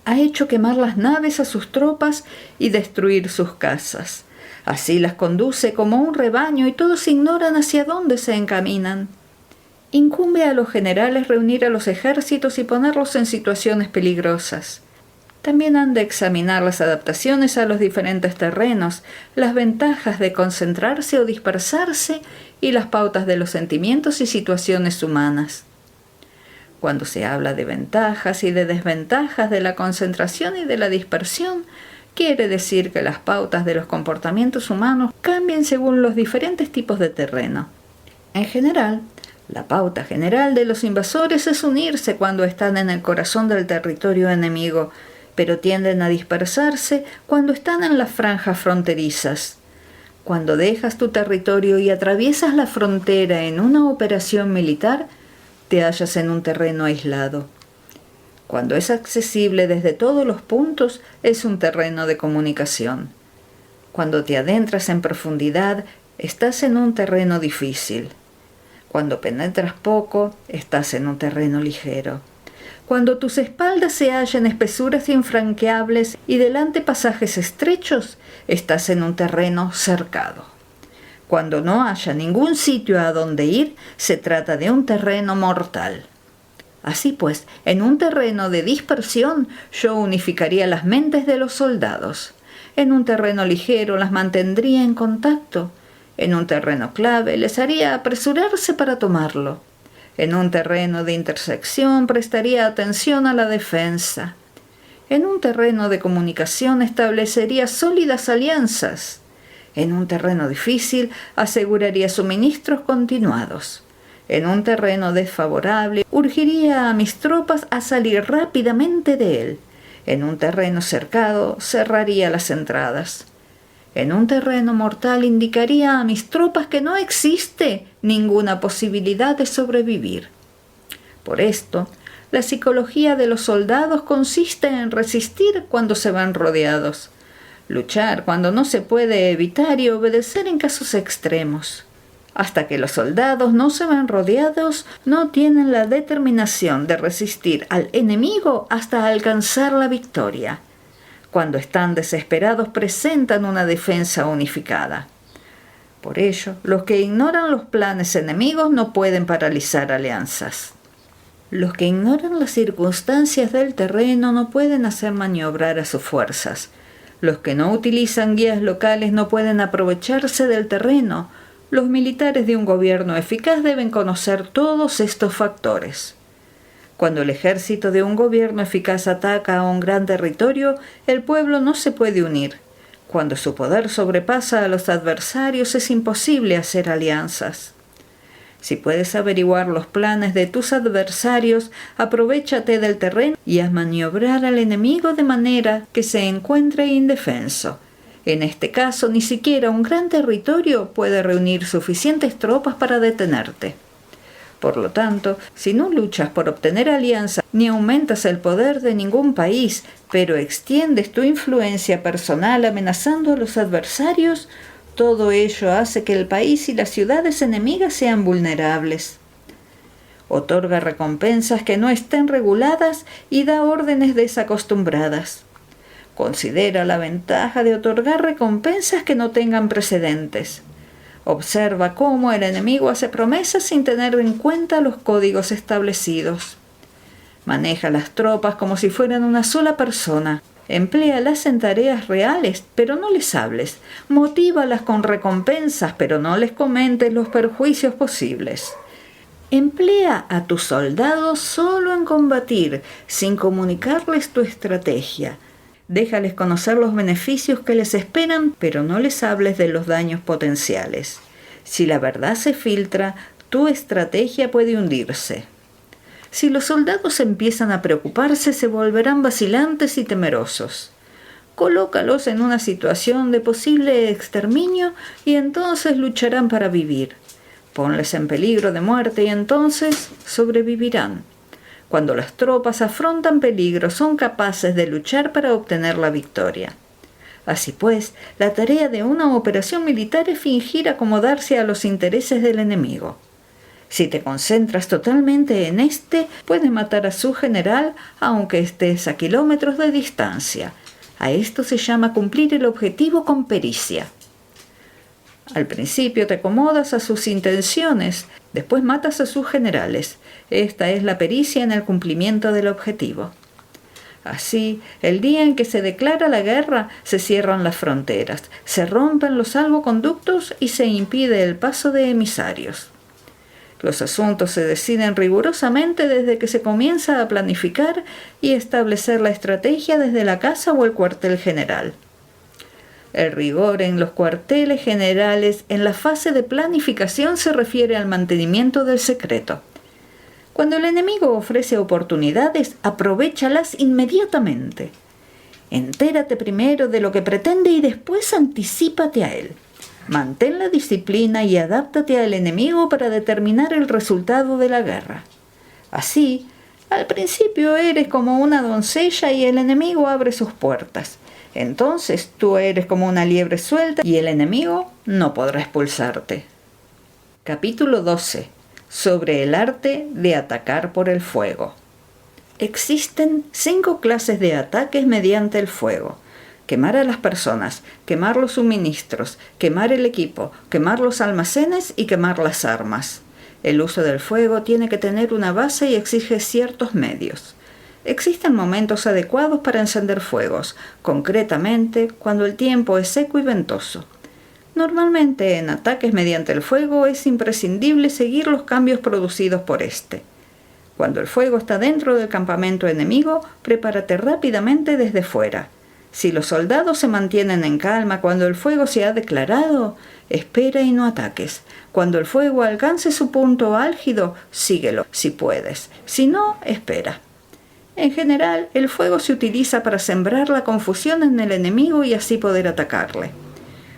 Ha hecho quemar las naves a sus tropas y destruir sus casas. Así las conduce como un rebaño y todos ignoran hacia dónde se encaminan. Incumbe a los generales reunir a los ejércitos y ponerlos en situaciones peligrosas. También han de examinar las adaptaciones a los diferentes terrenos, las ventajas de concentrarse o dispersarse y las pautas de los sentimientos y situaciones humanas. Cuando se habla de ventajas y de desventajas de la concentración y de la dispersión, quiere decir que las pautas de los comportamientos humanos cambian según los diferentes tipos de terreno. En general, la pauta general de los invasores es unirse cuando están en el corazón del territorio enemigo, pero tienden a dispersarse cuando están en las franjas fronterizas. Cuando dejas tu territorio y atraviesas la frontera en una operación militar, te hallas en un terreno aislado. Cuando es accesible desde todos los puntos, es un terreno de comunicación. Cuando te adentras en profundidad, estás en un terreno difícil. Cuando penetras poco, estás en un terreno ligero. Cuando tus espaldas se hallan espesuras infranqueables y delante pasajes estrechos, estás en un terreno cercado. Cuando no haya ningún sitio a donde ir, se trata de un terreno mortal. Así pues, en un terreno de dispersión, yo unificaría las mentes de los soldados. En un terreno ligero las mantendría en contacto. En un terreno clave les haría apresurarse para tomarlo. En un terreno de intersección prestaría atención a la defensa. En un terreno de comunicación establecería sólidas alianzas. En un terreno difícil aseguraría suministros continuados. En un terreno desfavorable urgiría a mis tropas a salir rápidamente de él. En un terreno cercado cerraría las entradas. En un terreno mortal indicaría a mis tropas que no existe ninguna posibilidad de sobrevivir. Por esto, la psicología de los soldados consiste en resistir cuando se van rodeados, luchar cuando no se puede evitar y obedecer en casos extremos. Hasta que los soldados no se ven rodeados, no tienen la determinación de resistir al enemigo hasta alcanzar la victoria. Cuando están desesperados, presentan una defensa unificada. Por ello, los que ignoran los planes enemigos no pueden paralizar alianzas. Los que ignoran las circunstancias del terreno no pueden hacer maniobrar a sus fuerzas. Los que no utilizan guías locales no pueden aprovecharse del terreno. Los militares de un gobierno eficaz deben conocer todos estos factores. Cuando el ejército de un gobierno eficaz ataca a un gran territorio, el pueblo no se puede unir. Cuando su poder sobrepasa a los adversarios, es imposible hacer alianzas. Si puedes averiguar los planes de tus adversarios, aprovéchate del terreno y haz maniobrar al enemigo de manera que se encuentre indefenso. En este caso, ni siquiera un gran territorio puede reunir suficientes tropas para detenerte. Por lo tanto, si no luchas por obtener alianza ni aumentas el poder de ningún país, pero extiendes tu influencia personal amenazando a los adversarios, todo ello hace que el país y las ciudades enemigas sean vulnerables. Otorga recompensas que no estén reguladas y da órdenes desacostumbradas. Considera la ventaja de otorgar recompensas que no tengan precedentes. Observa cómo el enemigo hace promesas sin tener en cuenta los códigos establecidos. Maneja las tropas como si fueran una sola persona. Empléalas en tareas reales, pero no les hables. Motívalas con recompensas, pero no les comentes los perjuicios posibles. Emplea a tus soldados solo en combatir, sin comunicarles tu estrategia. Déjales conocer los beneficios que les esperan, pero no les hables de los daños potenciales. Si la verdad se filtra, tu estrategia puede hundirse. Si los soldados empiezan a preocuparse, se volverán vacilantes y temerosos. Colócalos en una situación de posible exterminio y entonces lucharán para vivir. Ponles en peligro de muerte y entonces sobrevivirán. Cuando las tropas afrontan peligro, son capaces de luchar para obtener la victoria. Así pues, la tarea de una operación militar es fingir acomodarse a los intereses del enemigo. Si te concentras totalmente en este, puedes matar a su general aunque estés a kilómetros de distancia. A esto se llama cumplir el objetivo con pericia. Al principio te acomodas a sus intenciones, después matas a sus generales. Esta es la pericia en el cumplimiento del objetivo. Así, el día en que se declara la guerra, se cierran las fronteras, se rompen los salvoconductos y se impide el paso de emisarios. Los asuntos se deciden rigurosamente desde que se comienza a planificar y establecer la estrategia desde la casa o el cuartel general. El rigor en los cuarteles generales en la fase de planificación se refiere al mantenimiento del secreto. Cuando el enemigo ofrece oportunidades, aprovéchalas inmediatamente. Entérate primero de lo que pretende y después anticípate a él. Mantén la disciplina y adáptate al enemigo para determinar el resultado de la guerra. Así, al principio eres como una doncella y el enemigo abre sus puertas. Entonces tú eres como una liebre suelta y el enemigo no podrá expulsarte. Capítulo 12. Sobre el arte de atacar por el fuego. Existen 5 clases de ataques mediante el fuego: quemar a las personas, quemar los suministros, quemar el equipo, quemar los almacenes y quemar las armas. El uso del fuego tiene que tener una base y exige ciertos medios. Existen momentos adecuados para encender fuegos, concretamente cuando el tiempo es seco y ventoso. Normalmente en ataques mediante el fuego es imprescindible seguir los cambios producidos por este. Cuando el fuego está dentro del campamento enemigo, prepárate rápidamente desde fuera. Si los soldados se mantienen en calma cuando el fuego se ha declarado, espera y no ataques. Cuando el fuego alcance su punto álgido, síguelo, si puedes. Si no, espera. En general, el fuego se utiliza para sembrar la confusión en el enemigo y así poder atacarle.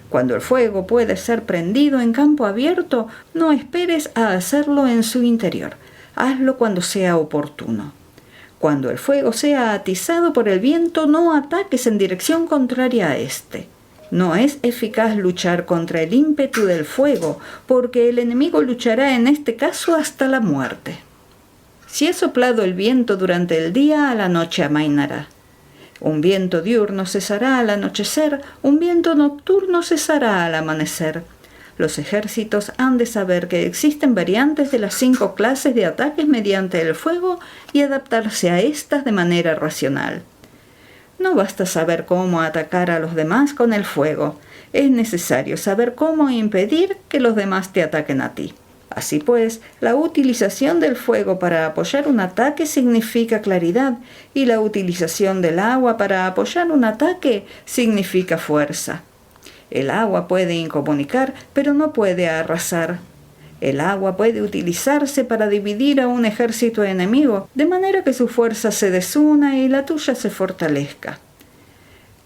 Cuando el fuego puede ser prendido en campo abierto, no esperes a hacerlo en su interior. Hazlo cuando sea oportuno. Cuando el fuego sea atizado por el viento, no ataques en dirección contraria a este. No es eficaz luchar contra el ímpetu del fuego, porque el enemigo luchará en este caso hasta la muerte. Si ha soplado el viento durante el día, a la noche amainará. Un viento diurno cesará al anochecer, un viento nocturno cesará al amanecer. Los ejércitos han de saber que existen variantes de las 5 clases de ataques mediante el fuego y adaptarse a estas de manera racional. No basta saber cómo atacar a los demás con el fuego, es necesario saber cómo impedir que los demás te ataquen a ti. Así pues, la utilización del fuego para apoyar un ataque significa claridad y la utilización del agua para apoyar un ataque significa fuerza. El agua puede incomunicar, pero no puede arrasar. El agua puede utilizarse para dividir a un ejército enemigo, de manera que su fuerza se desuna y la tuya se fortalezca.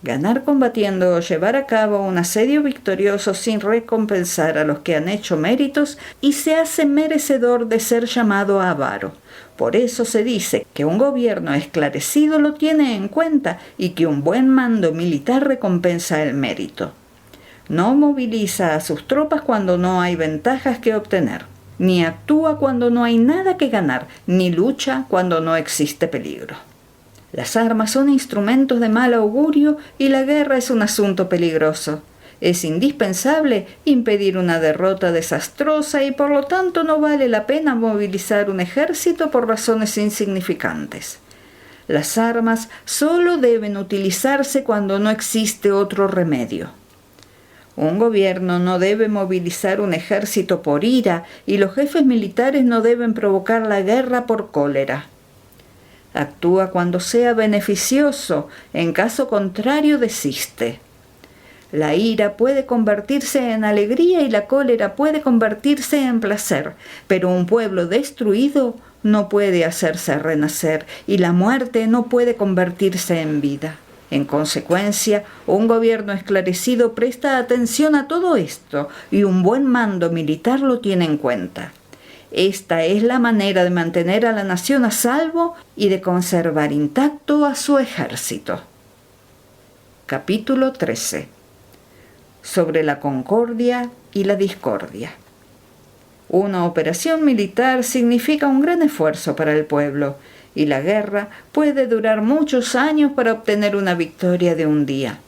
Ganar combatiendo o llevar a cabo un asedio victorioso sin recompensar a los que han hecho méritos y se hace merecedor de ser llamado avaro. Por eso se dice que un gobierno esclarecido lo tiene en cuenta y que un buen mando militar recompensa el mérito. No moviliza a sus tropas cuando no hay ventajas que obtener, ni actúa cuando no hay nada que ganar, ni lucha cuando no existe peligro. Las armas son instrumentos de mal augurio y la guerra es un asunto peligroso. Es indispensable impedir una derrota desastrosa y por lo tanto no vale la pena movilizar un ejército por razones insignificantes. Las armas solo deben utilizarse cuando no existe otro remedio. Un gobierno no debe movilizar un ejército por ira y los jefes militares no deben provocar la guerra por cólera. Actúa cuando sea beneficioso, en caso contrario desiste. La ira puede convertirse en alegría y la cólera puede convertirse en placer, pero un pueblo destruido no puede hacerse renacer y la muerte no puede convertirse en vida. En consecuencia, un gobierno esclarecido presta atención a todo esto y un buen mando militar lo tiene en cuenta. Esta es la manera de mantener a la nación a salvo y de conservar intacto a su ejército. Capítulo 13. Sobre la concordia y la discordia. Una operación militar significa un gran esfuerzo para el pueblo, y la guerra puede durar muchos años para obtener una victoria de un día.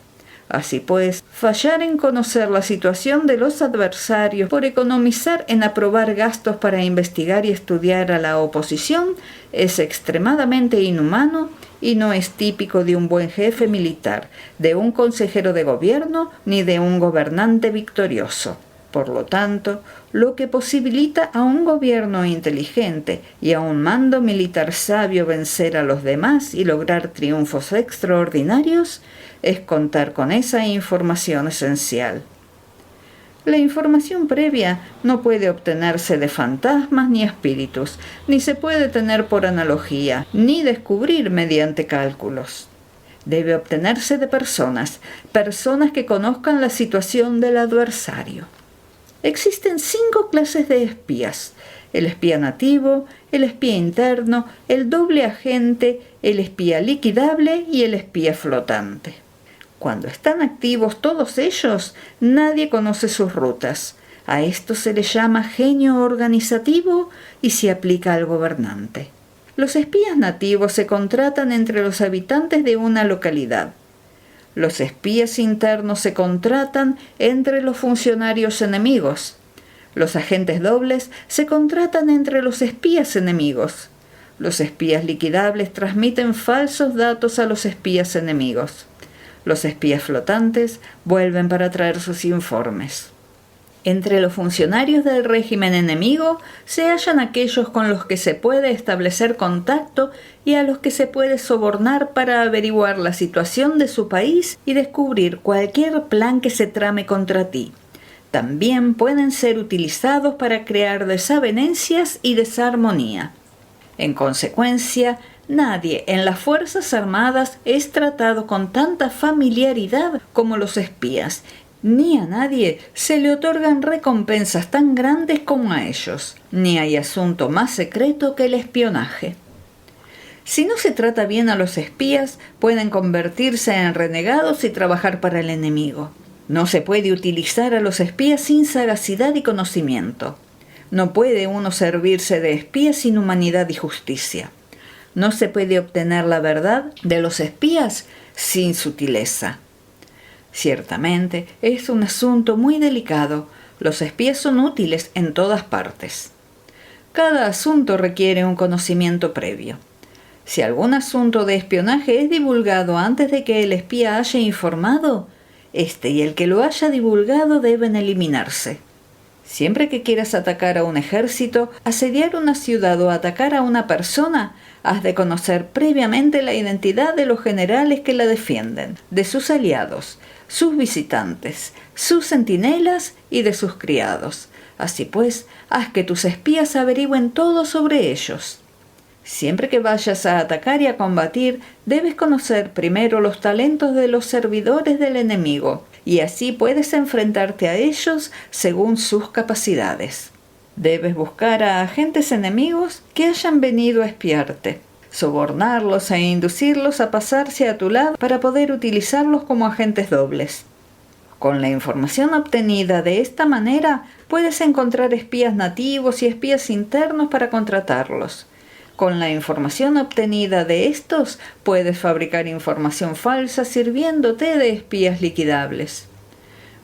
Así pues, fallar en conocer la situación de los adversarios por economizar en aprobar gastos para investigar y estudiar a la oposición es extremadamente inhumano y no es típico de un buen jefe militar, de un consejero de gobierno ni de un gobernante victorioso. Por lo tanto, lo que posibilita a un gobierno inteligente y a un mando militar sabio vencer a los demás y lograr triunfos extraordinarios es contar con esa información esencial. La información previa no puede obtenerse de fantasmas ni espíritus, ni se puede tener por analogía, ni descubrir mediante cálculos. Debe obtenerse de personas que conozcan la situación del adversario. Existen 5 clases de espías: el espía nativo, el espía interno, el doble agente, el espía liquidable y el espía flotante. Cuando están activos todos ellos, nadie conoce sus rutas. A esto se le llama genio organizativo y se aplica al gobernante. Los espías nativos se contratan entre los habitantes de una localidad. Los espías internos se contratan entre los funcionarios enemigos. Los agentes dobles se contratan entre los espías enemigos. Los espías liquidables transmiten falsos datos a los espías enemigos. Los espías flotantes vuelven para traer sus informes. Entre los funcionarios del régimen enemigo se hallan aquellos con los que se puede establecer contacto y a los que se puede sobornar para averiguar la situación de su país y descubrir cualquier plan que se trame contra ti. También pueden ser utilizados para crear desavenencias y desarmonía. En consecuencia, nadie en las Fuerzas Armadas es tratado con tanta familiaridad como los espías, ni a nadie se le otorgan recompensas tan grandes como a ellos, ni hay asunto más secreto que el espionaje. Si no se trata bien a los espías, pueden convertirse en renegados y trabajar para el enemigo. No se puede utilizar a los espías sin sagacidad y conocimiento. No puede uno servirse de espías sin humanidad y justicia. No se puede obtener la verdad de los espías sin sutileza. Ciertamente, es un asunto muy delicado. Los espías son útiles en todas partes. Cada asunto requiere un conocimiento previo. Si algún asunto de espionaje es divulgado antes de que el espía haya informado, este y el que lo haya divulgado deben eliminarse. Siempre que quieras atacar a un ejército, asediar una ciudad o atacar a una persona, has de conocer previamente la identidad de los generales que la defienden, de sus aliados, sus visitantes, sus centinelas y de sus criados. Así pues, haz que tus espías averigüen todo sobre ellos. Siempre que vayas a atacar y a combatir, debes conocer primero los talentos de los servidores del enemigo, y así puedes enfrentarte a ellos según sus capacidades. Debes buscar a agentes enemigos que hayan venido a espiarte, sobornarlos e inducirlos a pasarse a tu lado para poder utilizarlos como agentes dobles. Con la información obtenida de esta manera, puedes encontrar espías nativos y espías internos para contratarlos. Con la información obtenida de estos, puedes fabricar información falsa sirviéndote de espías liquidables.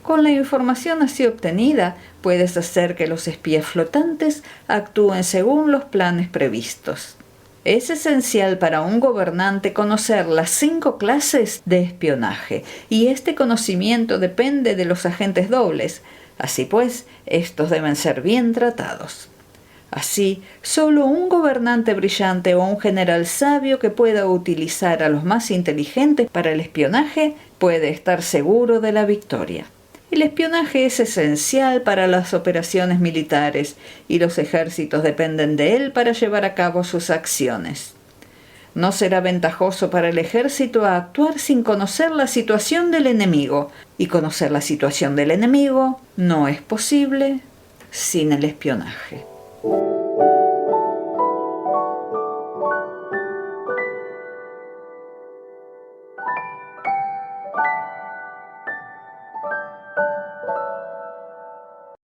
Con la información así obtenida, puedes hacer que los espías flotantes actúen según los planes previstos. Es esencial para un gobernante conocer las 5 clases de espionaje, y este conocimiento depende de los agentes dobles. Así pues, estos deben ser bien tratados. Así, solo un gobernante brillante o un general sabio que pueda utilizar a los más inteligentes para el espionaje puede estar seguro de la victoria. El espionaje es esencial para las operaciones militares y los ejércitos dependen de él para llevar a cabo sus acciones. No será ventajoso para el ejército actuar sin conocer la situación del enemigo, y conocer la situación del enemigo no es posible sin el espionaje.